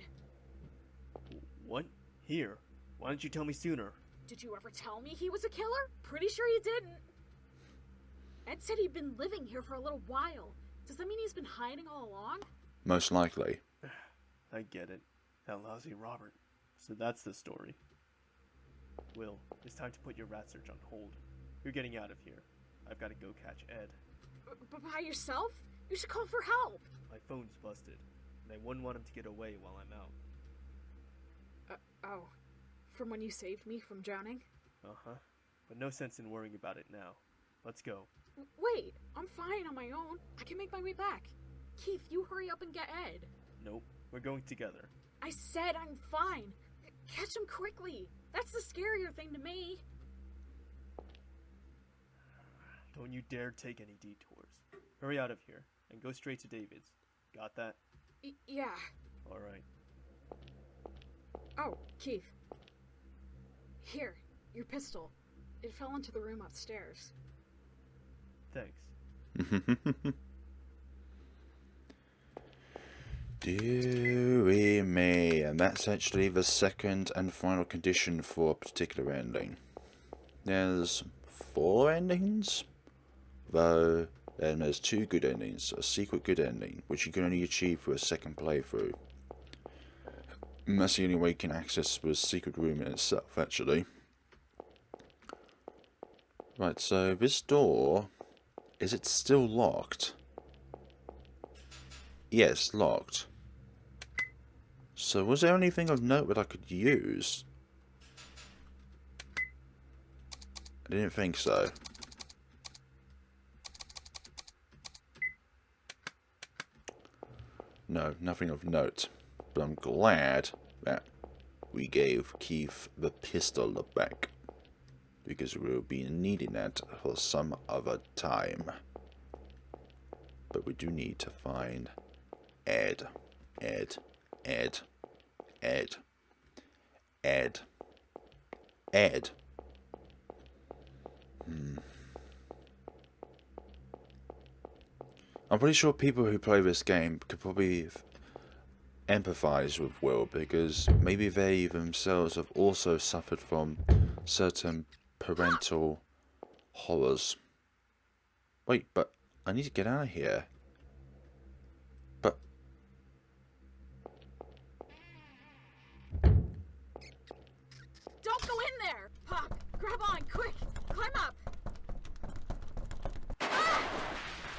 What? Here? Why didn't you tell me sooner? Did you ever tell me he was a killer? Pretty sure you didn't. Ed said he'd been living here for a little while. Does that mean he's been hiding all along? Most likely. I get it. That lousy Robert. So that's the story. Will, it's time to put your rat search on hold. You're getting out of here. I've got to go catch Ed. But by yourself? You should call for help. My phone's busted, and I wouldn't want him to get away while I'm out. Oh. From when you saved me from drowning? Uh-huh. But no sense in worrying about it now. Let's go. Wait, I'm fine on my own. I can make my way back. Keith, you hurry up and get Ed. Nope, we're going together. I said I'm fine. Catch him quickly. That's the scarier thing to me. Don't you dare take any detours. Hurry out of here, and go straight to David's. Got that? Yeah. Alright. Oh, Keith. Here, your pistol. It fell into the room upstairs. Thanks. Deary me, and that's actually the second and final condition for a particular ending. There's 4 endings, though then there's 2 good endings, a secret good ending, which you can only achieve through a second playthrough. And that's the only way you can access the secret room in itself, actually. Right, so this door, is it still locked? Yes, locked. So was there anything of note that I could use? I didn't think so. No, nothing of note. But I'm glad that we gave Keith the pistol back, because we will be needing that for some other time. But we do need to find Ed. I'm pretty sure people who play this game could probably empathize with Will, because maybe they themselves have also suffered from certain parental horrors. Wait, but I need to get out of here. But Don't go in there! Pop, grab on, quick! Climb up!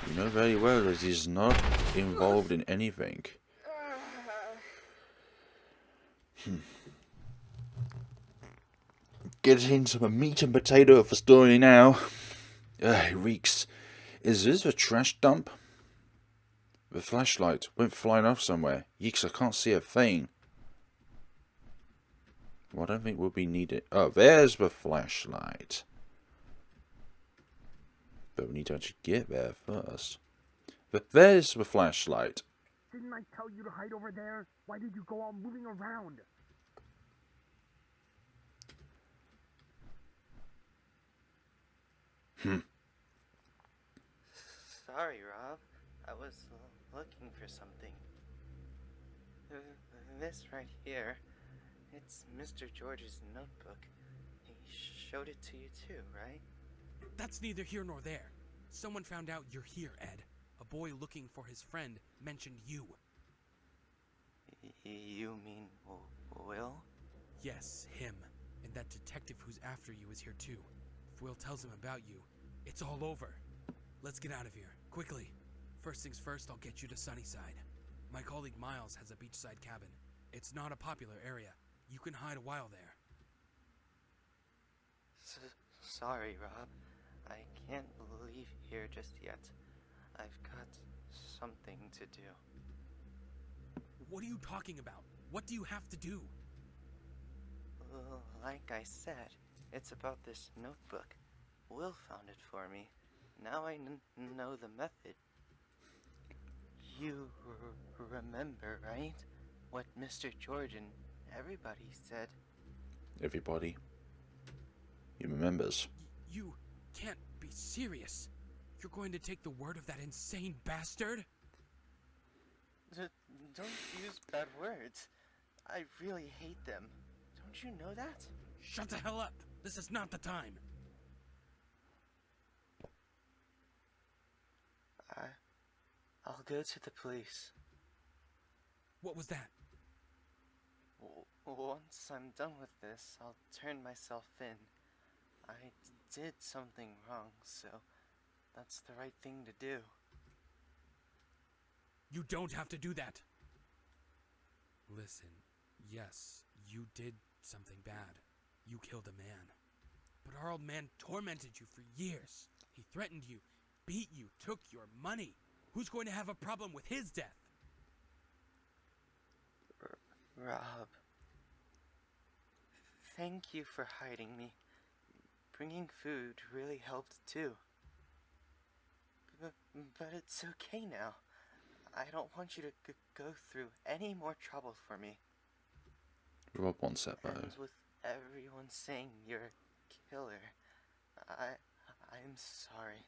you know very well that he's not involved in anything. Get into the meat and potato of the story now. It reeks. Is this a trash dump? The flashlight went flying off somewhere. Yeeks, I can't see a thing. Well, I don't think we'll be needed. Oh, there's the flashlight. But we need to actually get there first. But there's the flashlight. Didn't I tell you to hide over there? Why did you go all moving around? Sorry, Rob. I was looking for something. This right here, it's Mr. George's notebook. He showed it to you too, right? That's neither here nor there. Someone found out you're here, Ed. A boy looking for his friend mentioned you. You mean Will? Yes, him. And that detective who's after you is here too. If Will tells him about you, it's all over. Let's get out of here, quickly. First things first, I'll get you to Sunnyside. My colleague Miles has a beachside cabin. It's not a popular area. You can hide a while there. Sorry, Rob. I can't leave here just yet. I've got something to do. What are you talking about? What do you have to do? Like I said, it's about this notebook. Will found it for me. Now I know the method. You remember, right? What Mr. George and everybody said. Everybody? He remembers. You can't be serious. You're going to take the word of that insane bastard? Don't use bad words. I really hate them. Don't you know that? Shut the hell up! This is not the time. I'll go to the police. What was that? Once I'm done with this, I'll turn myself in. I did something wrong, so that's the right thing to do. You don't have to do that. Listen, yes, you did something bad. You killed a man. But our old man tormented you for years. He threatened you, beat you, took your money. Who's going to have a problem with his death? Rob. Thank you for hiding me. Bringing food really helped too. But it's okay now. I don't want you to go through any more trouble for me. Rob wants that though. And with everyone saying you're a killer, I'm sorry.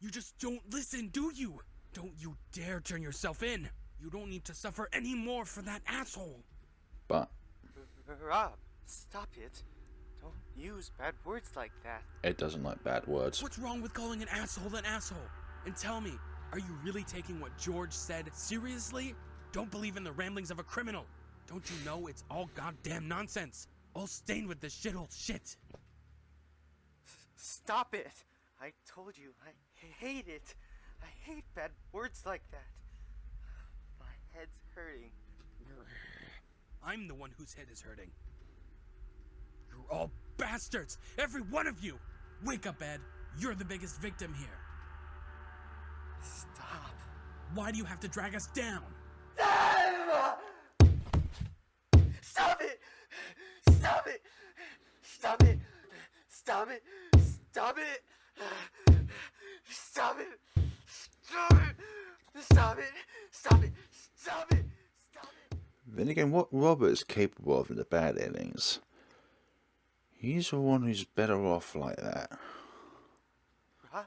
You just don't listen, do you? Don't you dare turn yourself in. You don't need to suffer any more for that asshole. But Rob, stop it. Don't use bad words like that. Ed doesn't like bad words. What's wrong with calling an asshole an asshole? And tell me, are you really taking what George said seriously? Don't believe in the ramblings of a criminal. Don't you know it's all goddamn nonsense? All stained with this shithole shit. Stop it. I told you, I hate it. I hate bad words like that. My head's hurting. I'm the one whose head is hurting. You're all bastards! Every one of you! Wake up, Ed. You're the biggest victim here. Stop. Why do you have to drag us down? Stop it! Stop it! Stop it! Stop it! Stop it! Stop it! Stop it! Stop it! Stop it! Then again, what Robert is capable of in the bad innings, he's the one who's better off like that. Rob?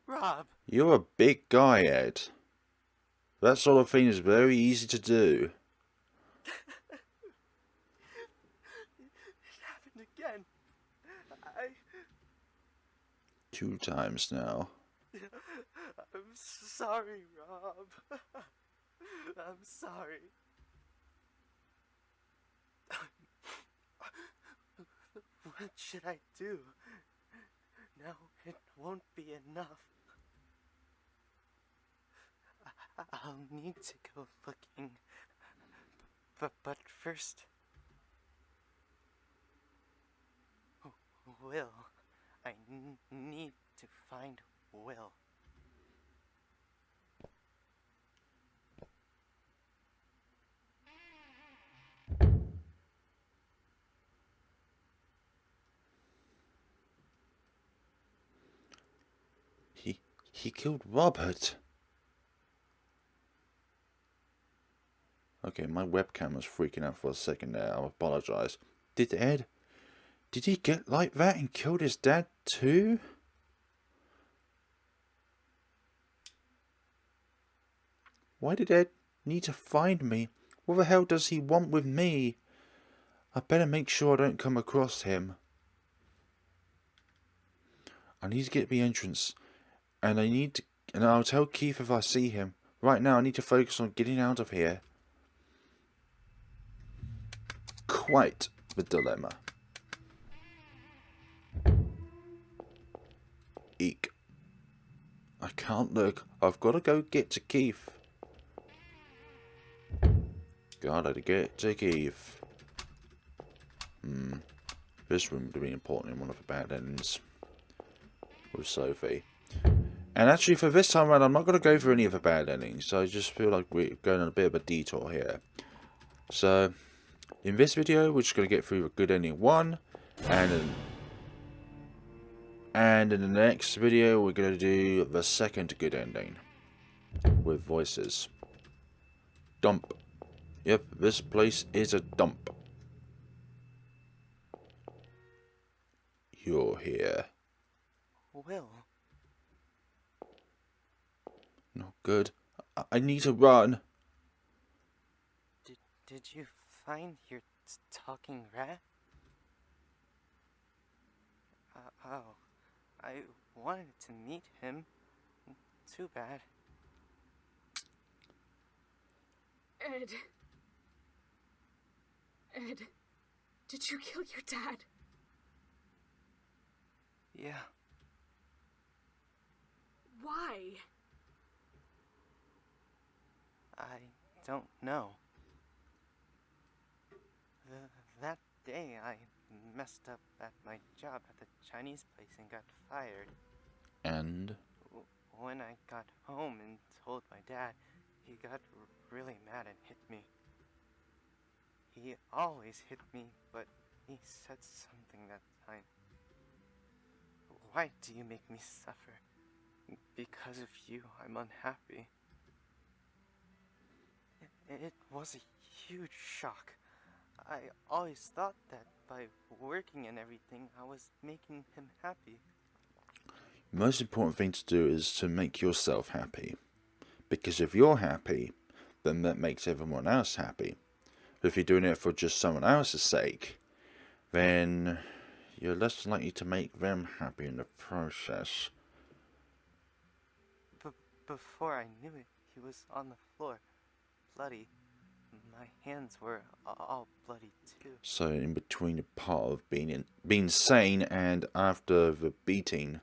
Rob! You're a big guy, Ed. That sort of thing is very easy to do. It happened again. 2 times now. I'm sorry, Rob. I'm sorry. What should I do? Now it won't be enough. I'll need to go looking. But first... Will. I need to find Will. He killed Robert. Okay, my webcam was freaking out for a second there. I apologize. Did he get like that and killed his dad too? Why did Ed need to find me? What the hell does he want with me? I better make sure I don't come across him. I need to get the entrance. And I'll tell Keith if I see him. Right now I need to focus on getting out of here. Quite the dilemma. Eek. I can't look. I've got to go get to Keith. Gotta get to Keith. This room would be important in one of the bad ends. With Sophie. And actually for this time around I'm not going to go for any of the bad endings. So I just feel like we're going on a bit of a detour here. So in this video we're just going to get through the good ending 1. And in the next video we're going to do the second good ending. With voices. Dump. Yep, this place is a dump. You're here. Will. Not good. I need to run. Did you find your talking rat? Oh, I wanted to meet him. Too bad. Ed, did you kill your dad? Yeah. Why? I don't know. That day I messed up at my job at the Chinese place and got fired. And? When I got home and told my dad, he got really mad and hit me. He always hit me, but he said something that time. Why do you make me suffer? Because of you, I'm unhappy. It was a huge shock. I always thought that by working and everything, I was making him happy. The most important thing to do is to make yourself happy. Because if you're happy, then that makes everyone else happy. If you're doing it for just someone else's sake, then you're less likely to make them happy in the process. Before I knew it, he was on the floor, bloody. My hands were all bloody too. So in between the part of being sane and after the beating,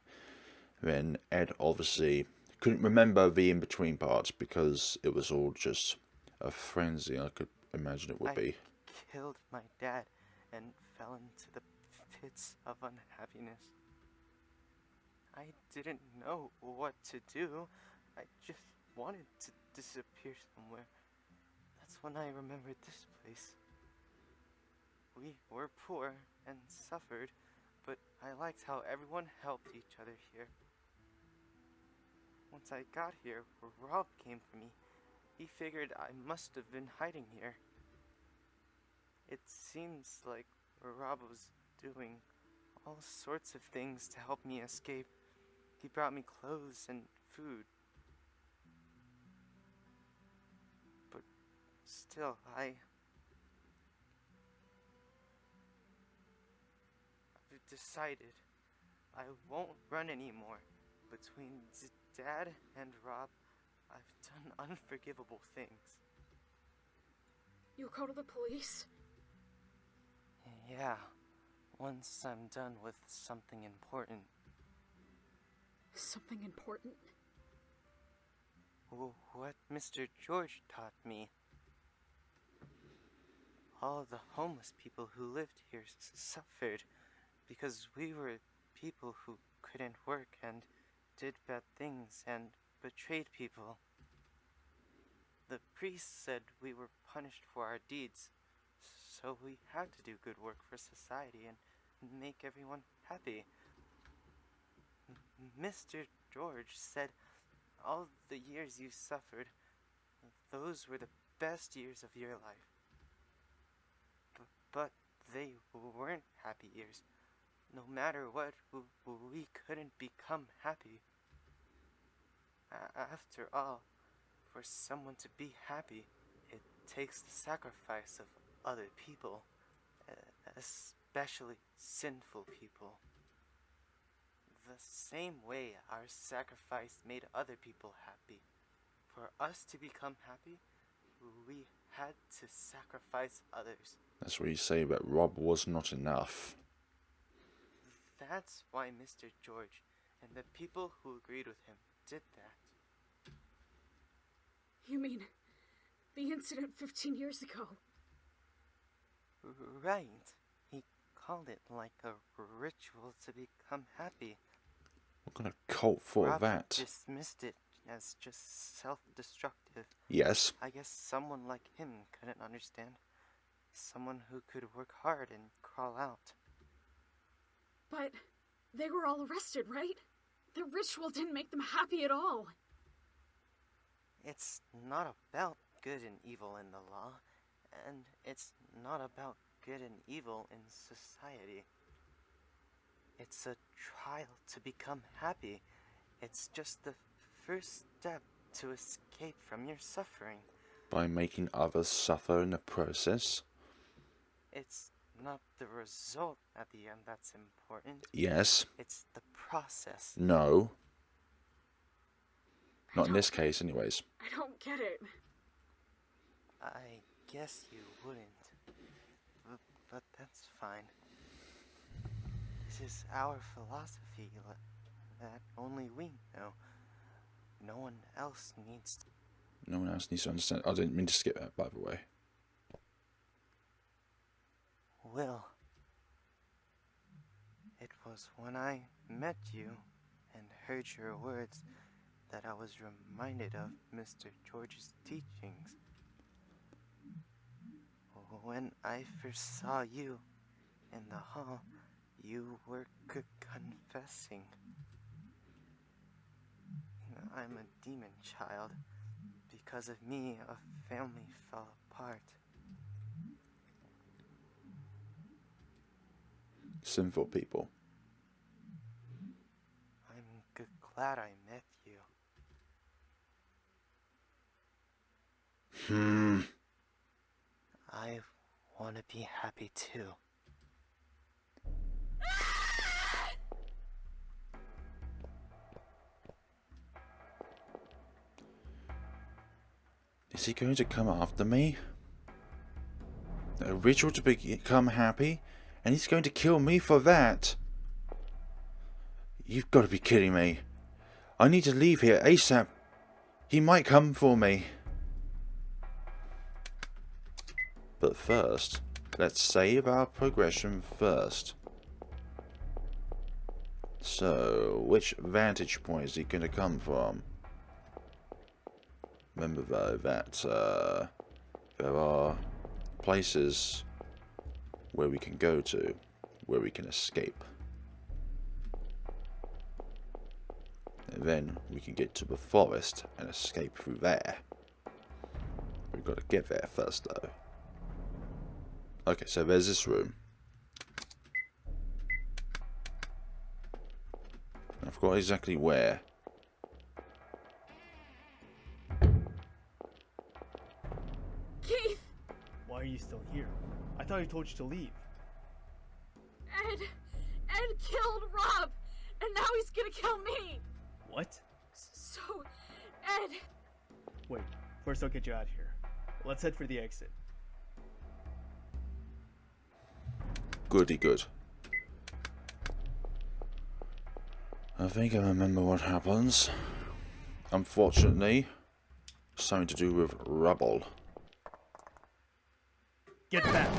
then Ed obviously couldn't remember the in-between parts because it was all just a frenzy, I could imagine it would be. I killed my dad and fell into the pits of unhappiness. I didn't know what to do. I just wanted to disappear somewhere. That's when I remembered this place. We were poor and suffered, but I liked how everyone helped each other here. Once I got here, Rob came for me. He figured I must have been hiding here. It seems like Rob was doing all sorts of things to help me escape. He brought me clothes and food. But still, I've decided I won't run anymore. Between Dad and Rob, I've done unforgivable things. You'll go to the police? Yeah, once I'm done with something important. Something important? What Mr. George taught me. All the homeless people who lived here suffered because we were people who couldn't work and did bad things and betrayed people. The priest said we were punished for our deeds, so we had to do good work for society and make everyone happy. Mr. George said all the years you suffered, those were the best years of your life. But they weren't happy years. No matter what, we couldn't become happy. After all, for someone to be happy, it takes the sacrifice of other people, especially sinful people. The same way our sacrifice made other people happy. For us to become happy, we had to sacrifice others. That's what you say, but Rob was not enough. That's why Mr. George and the people who agreed with him did that. You mean the incident 15 years ago? Right. He called it like a ritual to become happy. What kind of cult for Rob that? dismissed it as just self-destructive. Yes. I guess someone like him couldn't understand. Someone who could work hard and crawl out. But they were all arrested, right? The ritual didn't make them happy at all. It's not about good and evil in the law, and it's not about good and evil in society. It's a trial to become happy. It's just the first step to escape from your suffering. By making others suffer in the process? It's not the result at the end that's important. Yes. It's the process. No. Not in this case, anyways. I don't get it. I guess you wouldn't. But that's fine. This is our philosophy that only we know. No one else needs to. No one else needs to understand. I didn't mean to skip that, by the way. Will. It was when I met you and heard your words that I was reminded of Mr. George's teachings. When I first saw you in the hall, you were confessing. I'm a demon child. Because of me, a family fell apart. Sinful people. I'm glad I met you. I want to be happy too. Is he going to come after me? A ritual to become happy? And he's going to kill me for that? You've got to be kidding me. I need to leave here ASAP. He might come for me. But first, let's save our progression first. So, which vantage point is he going to come from? Remember though that there are places where we can go to, where we can escape. And then we can get to the forest and escape through there. We've got to get there first though. Okay, so there's this room. I forgot exactly where. Keith! Why are you still here? I thought I told you to leave. Ed killed Rob, and now he's gonna kill me. What? So, Ed. Wait, first I'll get you out of here. Let's head for the exit. Goody good. I think I remember what happens. Unfortunately, something to do with rubble. Get back!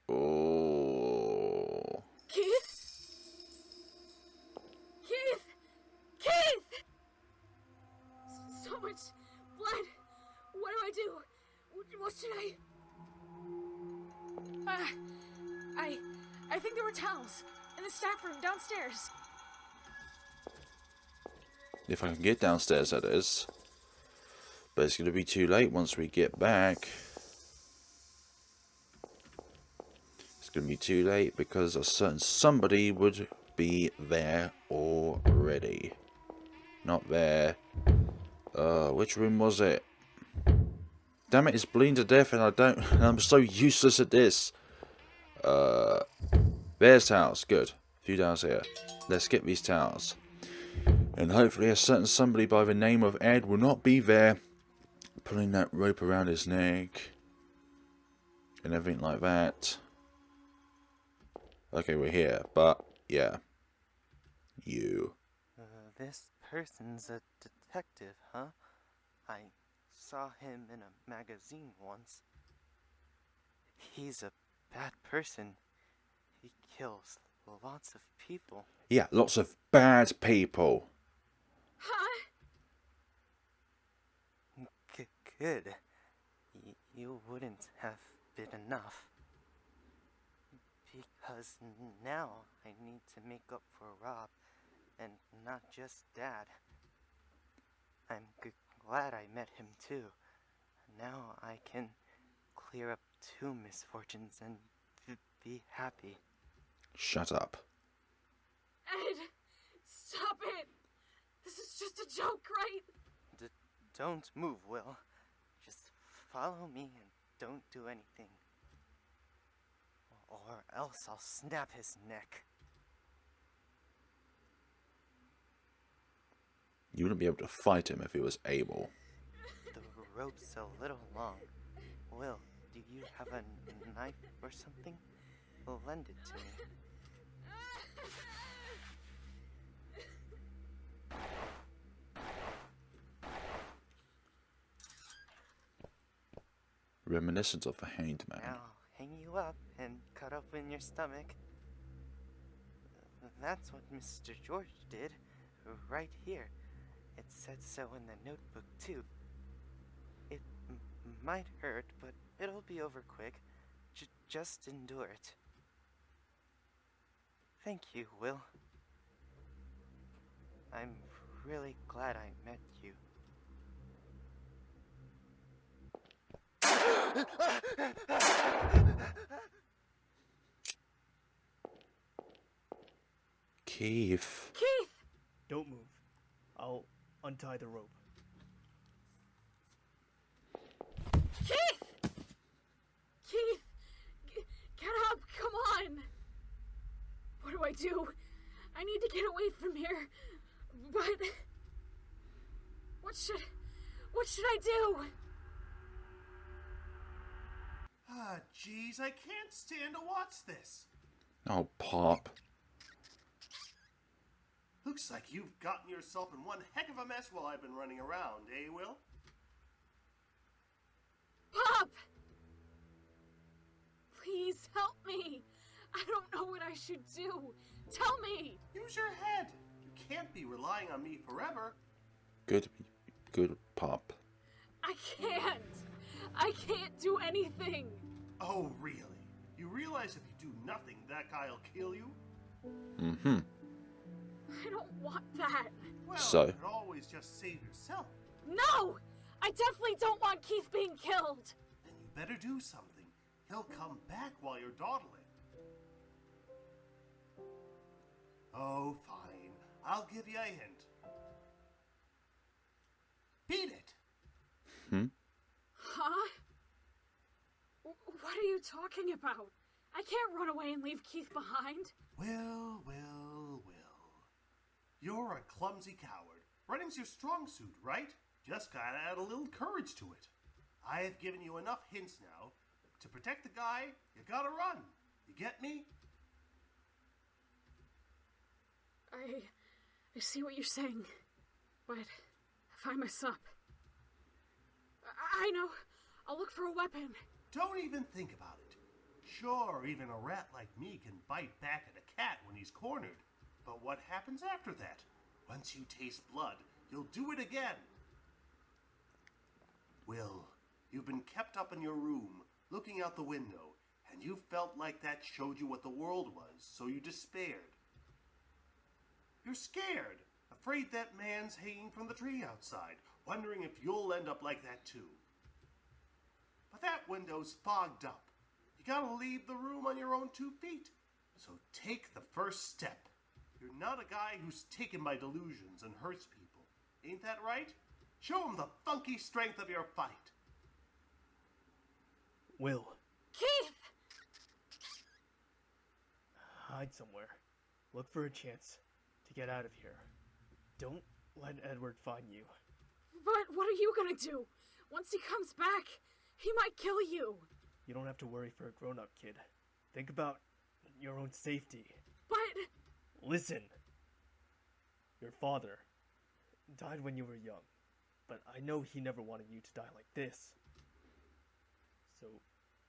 Oh. Keith? So much blood. What do I do? What should I think there were towels in the staff room downstairs. If I can get downstairs, that is. But it's going to be too late once we get back. It's going to be too late because a certain somebody would be there already. Not there. Which room was it? Damn it, it's bleeding to death and I'm so useless at this. There's towels. Good. A few towels here. Let's get these towels. And hopefully a certain somebody by the name of Ed will not be there pulling that rope around his neck and everything like that. Okay, we're here, but yeah. You. This person's a detective, huh? I saw him in a magazine once. He's a bad person. He kills lots of people. Yeah, lots of bad people. Huh? Good. You wouldn't have been enough. Because now I need to make up for Rob, and not just Dad. I'm glad I met him too. Now I can clear up 2 misfortunes and be happy. Shut up. Ed, stop it. This is just a joke, right? Don't move, Will. Just follow me and don't do anything. Or else I'll snap his neck. You wouldn't be able to fight him if he was able. The rope's a little long. Will, do you have a knife or something? Lend it to me. Reminiscent of the Hanged Man. Now, hang you up and cut open your stomach. That's what Mr. George did, right here. It said so in the notebook, too. It might hurt, but it'll be over quick. Just endure it. Thank you, Will. I'm really glad I met you. Keith. Keith! Don't move. I'll untie the rope. Keith! Keith! Get up, come on! What do I do? I need to get away from here. But... What should I do? Ah, jeez, I can't stand to watch this. Oh, Pop. Looks like you've gotten yourself in one heck of a mess while I've been running around, eh, Will? Pop! Please help me. I don't know what I should do. Tell me. Use your head. You can't be relying on me forever. Good Pop. I can't. I can't do anything. Oh, really? You realize if you do nothing, that guy'll kill you? Mm-hmm. I don't want that. Well, So? you could always just save yourself. No! I definitely don't want Keith being killed. Then you better do something. He'll come back while you're dawdling. Oh, fine. I'll give you a hint. Beat it! Huh? What are you talking about? I can't run away and leave Keith behind. Well. You're a clumsy coward. Running's your strong suit, right? Just gotta add a little courage to it. I've given you enough hints now. To protect the guy, you gotta run. You get me? I see what you're saying, but if I mess up... I know. I'll look for a weapon. Don't even think about it. Sure, even a rat like me can bite back at a cat when he's cornered. But what happens after that? Once you taste blood, you'll do it again. Will, you've been kept up in your room, looking out the window, and you felt like that showed you what the world was, so you despaired. You're scared, afraid that man's hanging from the tree outside, wondering if you'll end up like that too. But that window's fogged up. You gotta leave the room on your own 2 feet. So take the first step. You're not a guy who's taken by delusions and hurts people. Ain't that right? Show him the funky strength of your fight. Will, Keith! hide somewhere. Look for a chance to get out of here. Don't let Edward find you. But what are you gonna do? Once he comes back, he might kill you. You don't have to worry for a grown-up kid. Think about your own safety. But... Listen. Your father died when you were young, but I know he never wanted you to die like this. So,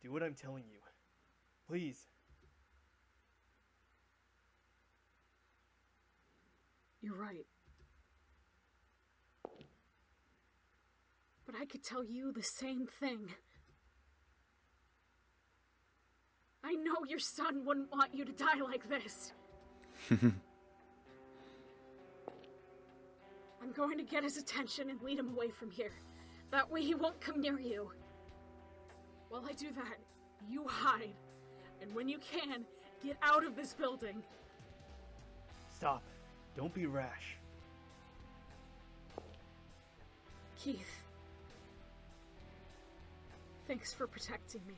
do what I'm telling you. Please. You're right. But I could tell you the same thing. I know your son wouldn't want you to die like this. I'm going to get his attention and lead him away from here. That way he won't come near you. While I do that, you hide. And when you can, get out of this building. Stop. Don't be rash. Keith. Thanks for protecting me.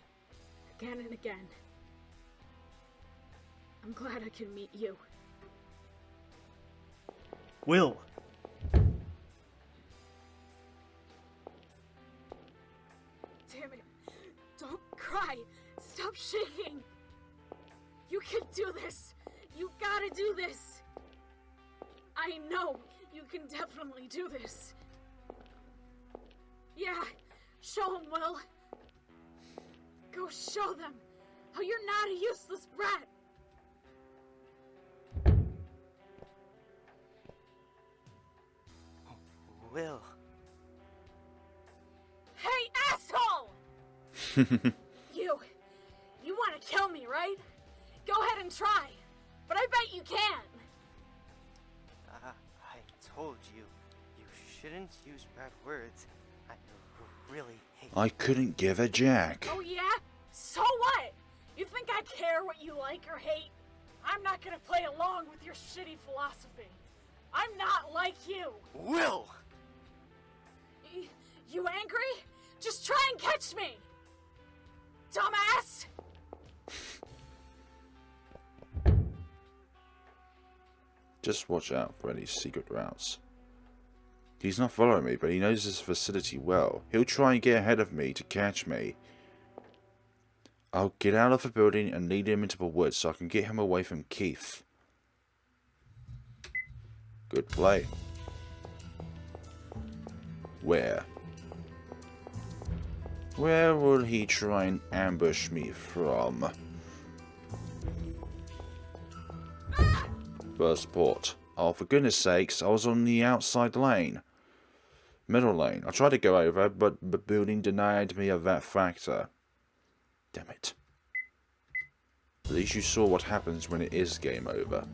Again and again. I'm glad I can meet you. Will! Damn it. Don't cry. Stop shaking. You can do this. You gotta do this. I know you can definitely do this. Yeah, show them, Will. Go show them how you're not a useless brat. Will. Hey, asshole! You want to kill me, right? Go ahead and try. But I bet you can. I told you, you shouldn't use bad words. I really hate I couldn't give a jack. Oh yeah? So what? You think I care what you like or hate? I'm not gonna play along with your shitty philosophy. I'm not like you. Will! You angry? Just try and catch me! Dumbass! Just watch out for any secret routes. He's not following me, but he knows this facility well. He'll try and get ahead of me to catch me. I'll get out of the building and lead him into the woods so I can get him away from Keith. Good play. Where? Where will he try and ambush me from? First port. Oh, for goodness sakes, I was on the outside lane. Middle lane. I tried to go over, but the building denied me of that factor. Damn it. At least you saw what happens when it is game over.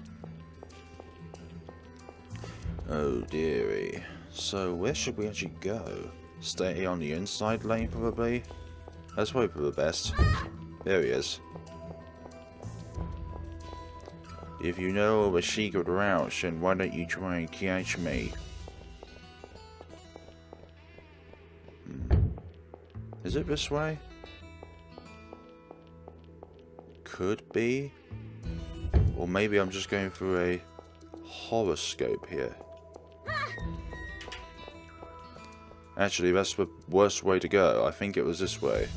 Oh dearie. So where should we actually go? Stay on the inside lane probably? Let's hope for the best. There he is. If you know the secret routes, then why don't you try and catch me? Is it this way? Could be. Or maybe I'm just going through a horoscope here. Actually, that's the worst way to go. I think it was this way.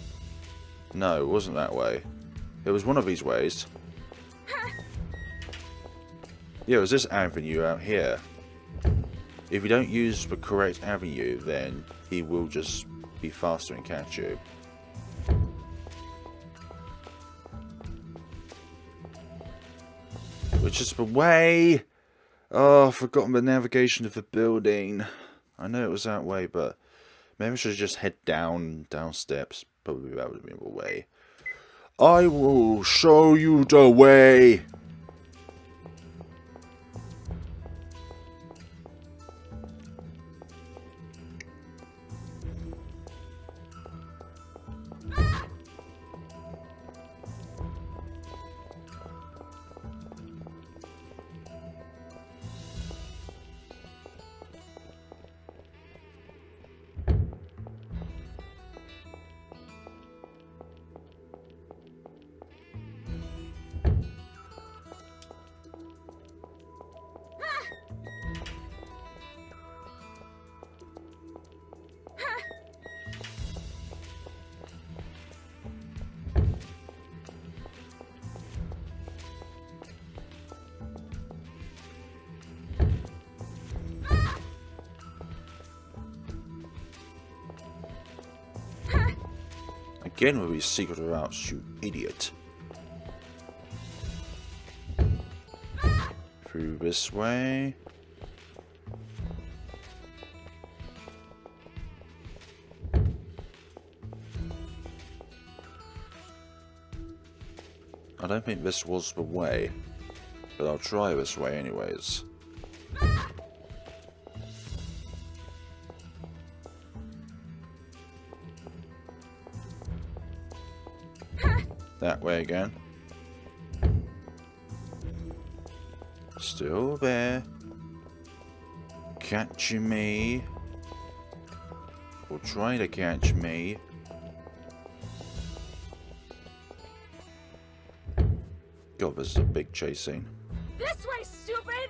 No, it wasn't that way. It was one of these ways. Yeah, it was this avenue out here. If you don't use the correct avenue, then he will just be faster and catch you. Which is the way? Oh, I've forgotten the navigation of the building. I know it was that way, but maybe I should just head down steps. Probably that would have been the way. I will show you the way. Again with these secret routes, you idiot. Through this way. I don't think this was the way, but I'll try this way anyways. That way again. Still there. Catching me. Or trying to catch me. God, this is a big chase scene. This way, stupid!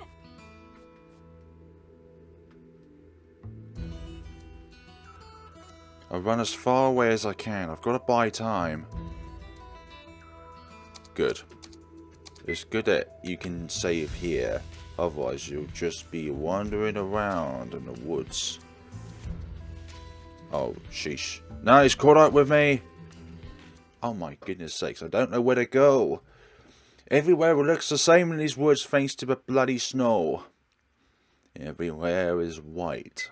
I'll run as far away as I can. I've got to buy time. Good. It's good that you can save here. Otherwise, you'll just be wandering around in the woods. Oh, sheesh. No, he's caught up with me. Oh my goodness sakes, I don't know where to go. Everywhere looks the same in these woods thanks to the bloody snow. Everywhere is white.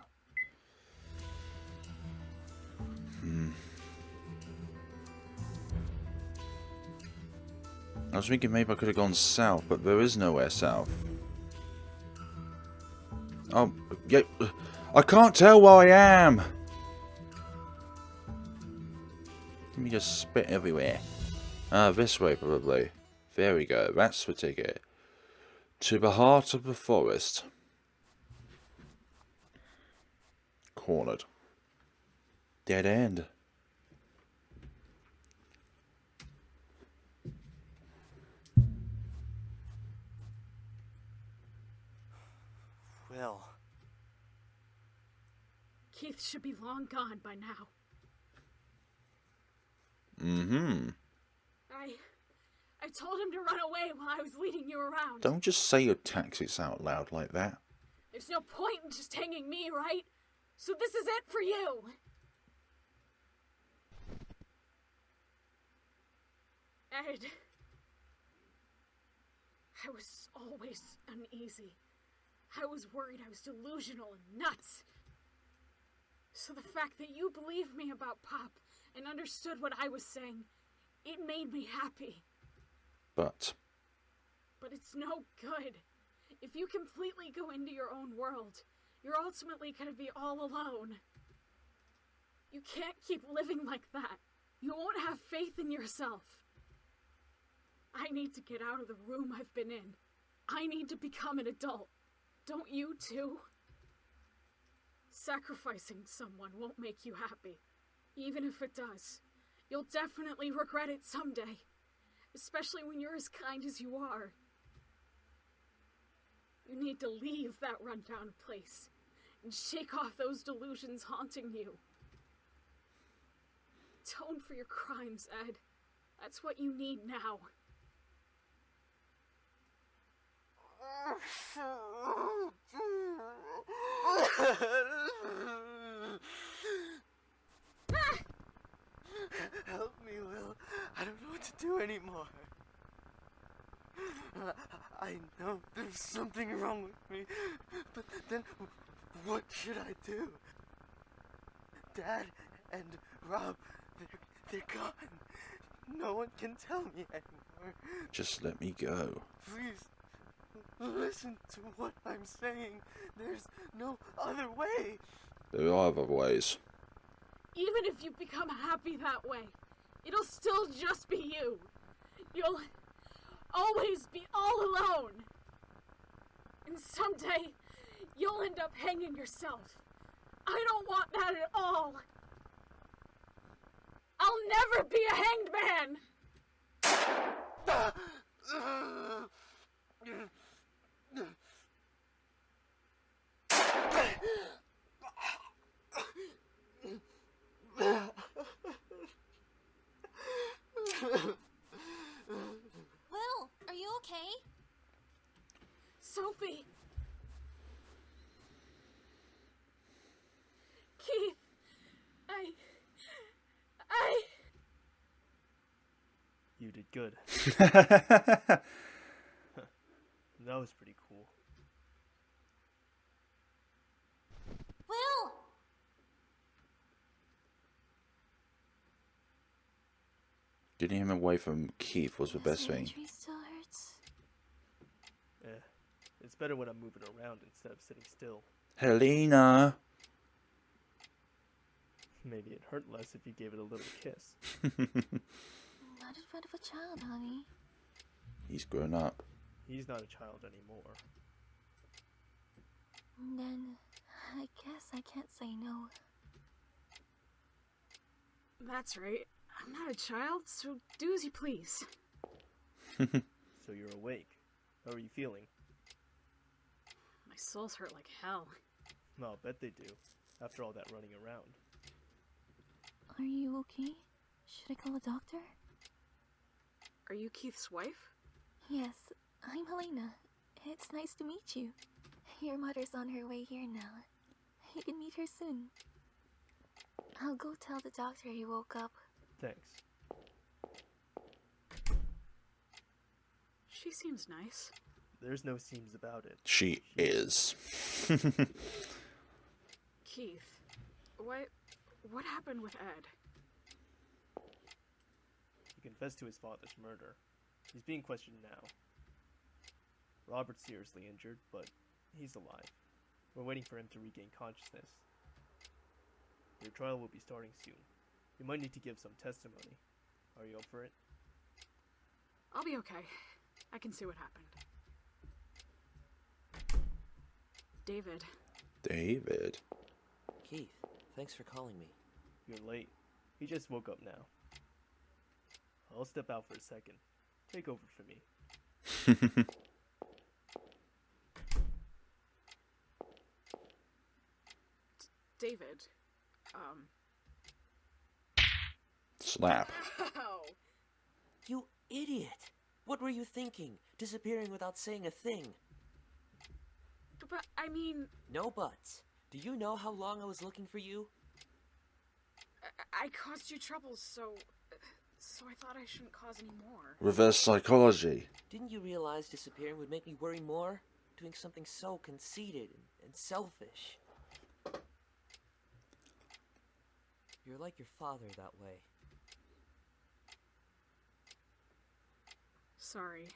I was thinking maybe I could have gone south, but there is nowhere south. Oh, yeah. I can't tell where I am. Let me just spit everywhere. Ah, this way probably. There we go. That's the ticket. To the heart of the forest. Cornered. Dead end. Will. Keith should be long gone by now. I told him to run away while I was leading you around. Don't just say your tactics out loud like that. There's no point in just hanging me, right? So this is it for you. Ed. I was always uneasy. I was worried I was delusional and nuts. So the fact that you believed me about Pop and understood what I was saying, it made me happy. But it's no good. If you completely go into your own world, you're ultimately gonna be all alone. You can't keep living like that. You won't have faith in yourself. I need to get out of the room I've been in. I need to become an adult. Don't you too? Sacrificing someone won't make you happy. Even if it does, you'll definitely regret it someday. Especially when you're as kind as you are. You need to leave that rundown place and shake off those delusions haunting you. Atone for your crimes, Ed. That's what you need now. Help me, Will. I don't know what to do anymore. I know there's something wrong with me, but then what should I do? Dad and Rob, they're gone. No one can tell me anymore. just let me go. Please, listen to what I'm saying. There's no other way. There are other ways. Even if you become happy that way, it'll still just be you. You'll always be all alone. And someday, you'll end up hanging yourself. I don't want that at all. I'll never be a hanged man! Will, are you okay? Sophie! Keith! You did good. That was pretty cool. Will! Getting him away from Keith was the best thing. Surgery still hurts. It's better when I'm moving around instead of sitting still. Helena! Maybe it hurt less if you gave it a little kiss. Not in front of a child, honey. He's grown up. He's not a child anymore. Then, I guess I can't say no. That's right. I'm not a child, so do as you please. So you're awake. How are you feeling? My soul's hurt like hell. I'll bet they do, after all that running around. Are you okay? Should I call a doctor? Are you Keith's wife? Yes, I'm Helena. It's nice to meet you. Your mother's on her way here now. You can meet her soon. I'll go tell the doctor you woke up. Thanks. She seems nice. There's no seems about it. She is. Keith, what happened with Ed? He confessed to his father's murder. He's being questioned now. Robert's seriously injured, but he's alive. We're waiting for him to regain consciousness. Your trial will be starting soon. You might need to give some testimony. Are you up for it? I'll be okay. I can see what happened. David. David. Keith, thanks for calling me. You're late. He just woke up now. I'll step out for a second. Take over for me. David. Slap. Ow. You idiot! What were you thinking? Disappearing without saying a thing. But, I mean... No buts. Do you know how long I was looking for you? I caused you trouble, so I thought I shouldn't cause any more. Reverse psychology. Didn't you realize disappearing would make me worry more? Doing something so conceited and selfish. You're like your father that way. Sorry.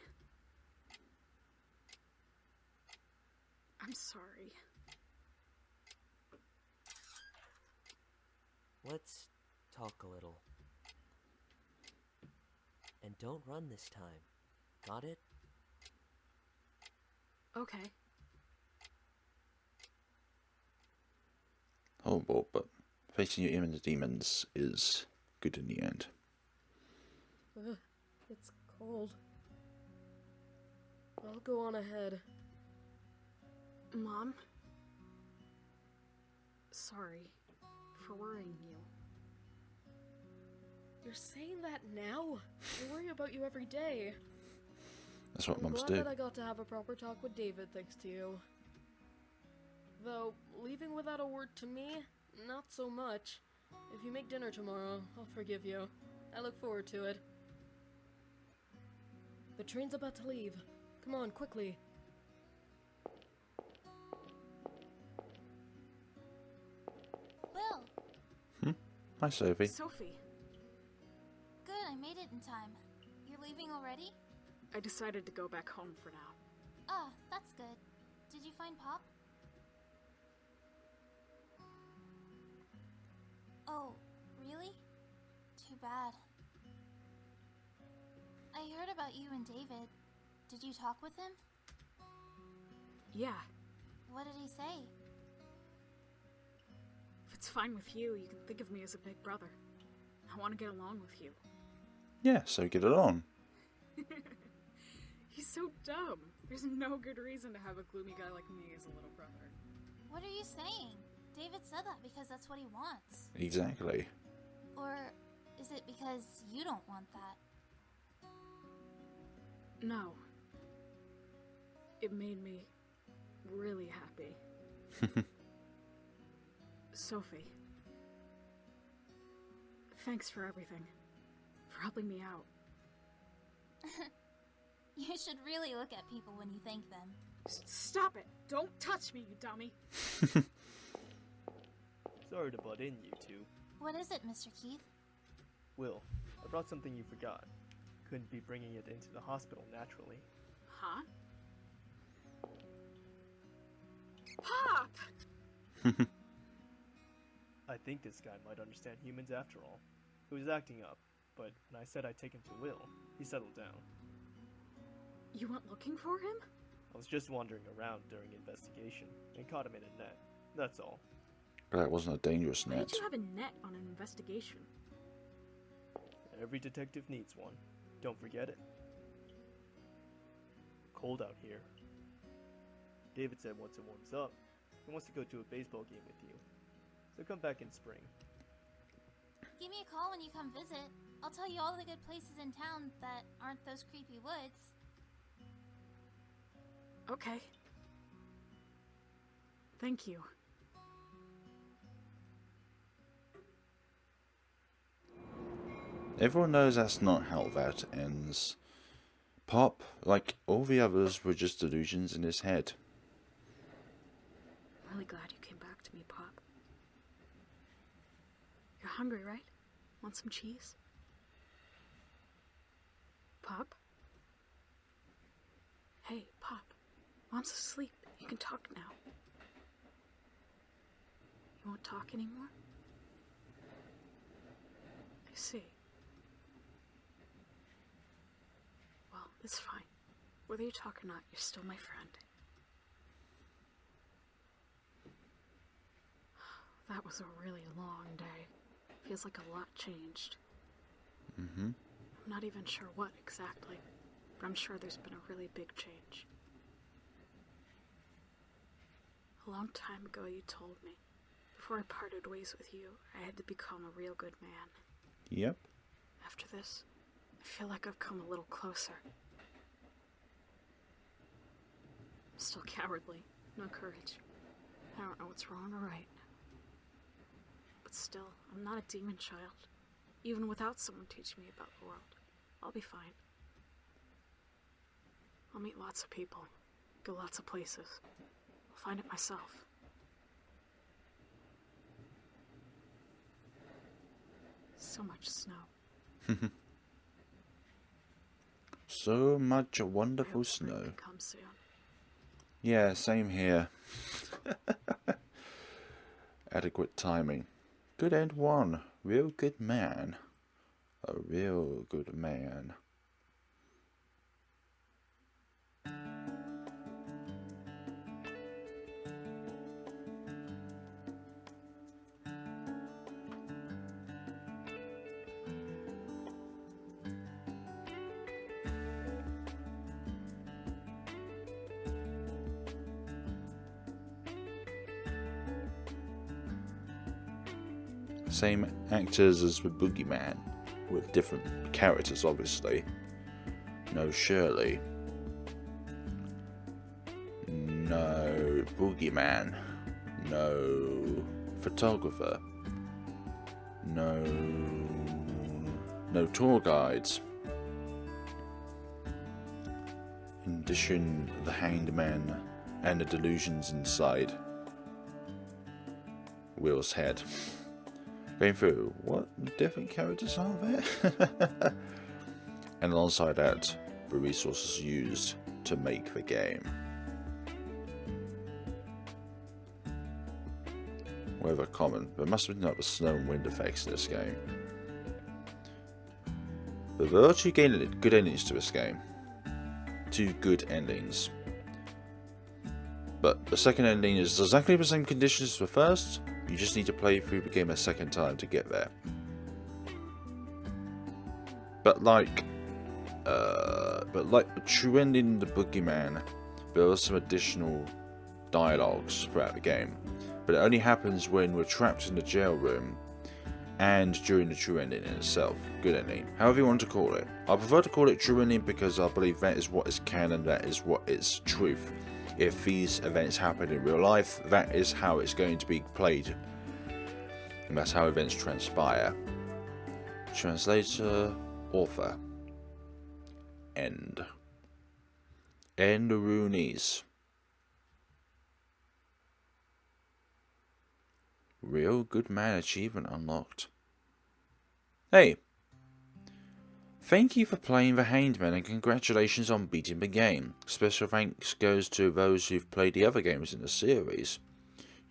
I'm sorry. Let's talk a little. And don't run this time. Got it? Okay. Horrible, but facing your inner demons is good in the end. It's cold. I'll go on ahead. Mom? Sorry for worrying you. You're saying that now? I worry about you every day. That's what I'm mums glad do. that I got to have a proper talk with David thanks to you. Though, leaving without a word to me, not so much. If you make dinner tomorrow, I'll forgive you. I look forward to it. The train's about to leave. Come on, quickly. Will! Hi, Sophie. Sophie, Good, I made it in time. You're leaving already? I decided to go back home for now. Ah, that's good. Did you find Pop? Oh, really? Too bad. I heard about you and David. Did you talk with him? Yeah, What did he say? if it's fine with you, you can think of me as a big brother. I want to get along with you. Yeah, so get it on. He's so dumb. There's no good reason to have a gloomy guy like me as a little brother. What are you saying? David said that because that's what he wants. Exactly. Or is it because you don't want that? No. It made me really happy. Sophie. Thanks for everything. For helping me out. You should really look at people when you thank them. Stop it! Don't touch me, you dummy! Sorry to butt in, you two. What is it, Mr. Keith? Will, I brought something you forgot. Couldn't be bringing it into the hospital naturally. Huh? Pop! I think this guy might understand humans after all. He was acting up, but when I said I'd take him to Will, he settled down. You went looking for him? I was just wandering around during investigation and caught him in a net. That's all. That wasn't a dangerous Why net. did you have a net on an investigation? Every detective needs one. Don't forget it. Cold out here. David said once it warms up, he wants to go to a baseball game with you. So come back in spring. Give me a call when you come visit. I'll tell you all the good places in town that aren't those creepy woods. Okay. Thank you. Everyone knows that's not how that ends. Pop, like all the others, were just delusions in his head. I'm really glad you came back to me, Pop. You're hungry, right? Want some cheese? Pop? Hey, Pop. Mom's asleep. You can talk now. You won't talk anymore? I see. Well, it's fine. Whether you talk or not, you're still my friend. That was a really long day. Feels like a lot changed. Mm-hmm. I'm not even sure what exactly, but I'm sure there's been a really big change. A long time ago you told me, before I parted ways with you, I had to become a real good man. Yep. After this, I feel like I've come a little closer. I'm still cowardly, no courage. I don't know what's wrong or right. But still, I'm not a demon child. Even without someone teaching me about the world, I'll be fine. I'll meet lots of people, go lots of places. I'll find it myself. so much snow. So much I wonderful hope spring snow. can come soon. Yeah, same here. Adequate timing. Good end one. Real good man. A real good man. Same actors as with Boogeyman, with different characters obviously. No Shirley. No Boogeyman. No photographer. No tour guides. In addition, the Hanged Man and the delusions inside Will's head. Going through, what different characters are there? And alongside that, the resources used to make the game. Weather common. There must have been the snow and wind effects in this game. But there are two good endings to this game. Two good endings. But the second ending is exactly the same conditions as the first. You just need to play through the game a second time to get there. But like the true ending in the Boogeyman, there are some additional dialogues throughout the game. But it only happens when we're trapped in the jail room and during the true ending in itself. Good ending. However you want to call it. I prefer to call it true ending because I believe that is what is canon, that is what is truth. If these events happen in real life, that is how it's going to be played. And that's how events transpire. Translator, author. End. End Roonies. Real good man achievement unlocked. Hey! Thank you for playing the Hanged Man and congratulations on beating the game. Special thanks goes to those who've played the other games in the series.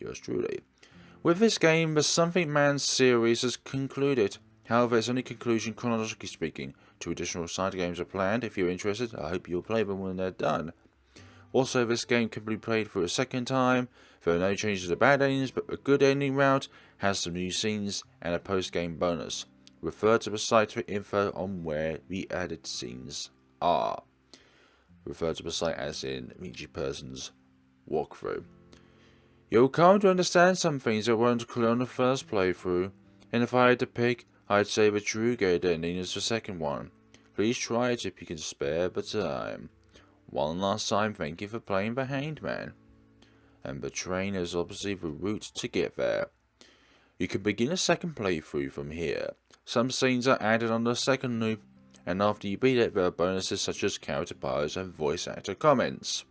Yours truly. With this game, the Something Man series has concluded. However, it's only conclusion chronologically speaking. 2 additional side games are planned. If you're interested, I hope you'll play them when they're done. Also, this game can be played for a second time. There are no changes to the bad endings, but the good ending route has some new scenes and a post-game bonus. Refer to the site for info on where the added scenes are. Refer to the site as in vgperson's walkthrough. You'll come to understand some things that weren't clear on the first playthrough, and if I had to pick, I'd say the true good ending is the second one. Please try it if you can spare the time. One last time, thank you for playing the Hanged Man. And the train is obviously the route to get there. You can begin a second playthrough from here. Some scenes are added on the second loop, and after you beat it, there are bonuses such as character bios and voice actor comments.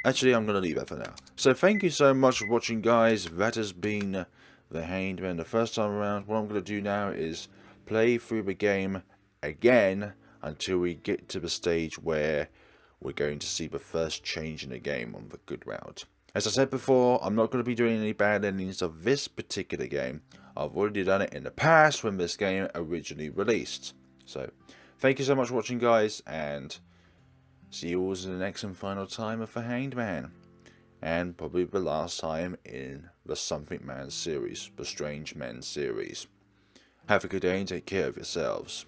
Actually, I'm going to leave that for now. So thank you so much for watching, guys. That has been the Hanged Man the first time around. What I'm going to do now is play through the game again until we get to the stage where we're going to see the first change in the game on the good route. As I said before, I'm not going to be doing any bad endings of this particular game. I've already done it in the past when this game originally released. So, thank you so much for watching, guys, and see you all in the next and final time of the Hanged Man. And probably the last time in the Something Man series, the Strange Men series. Have a good day and take care of yourselves.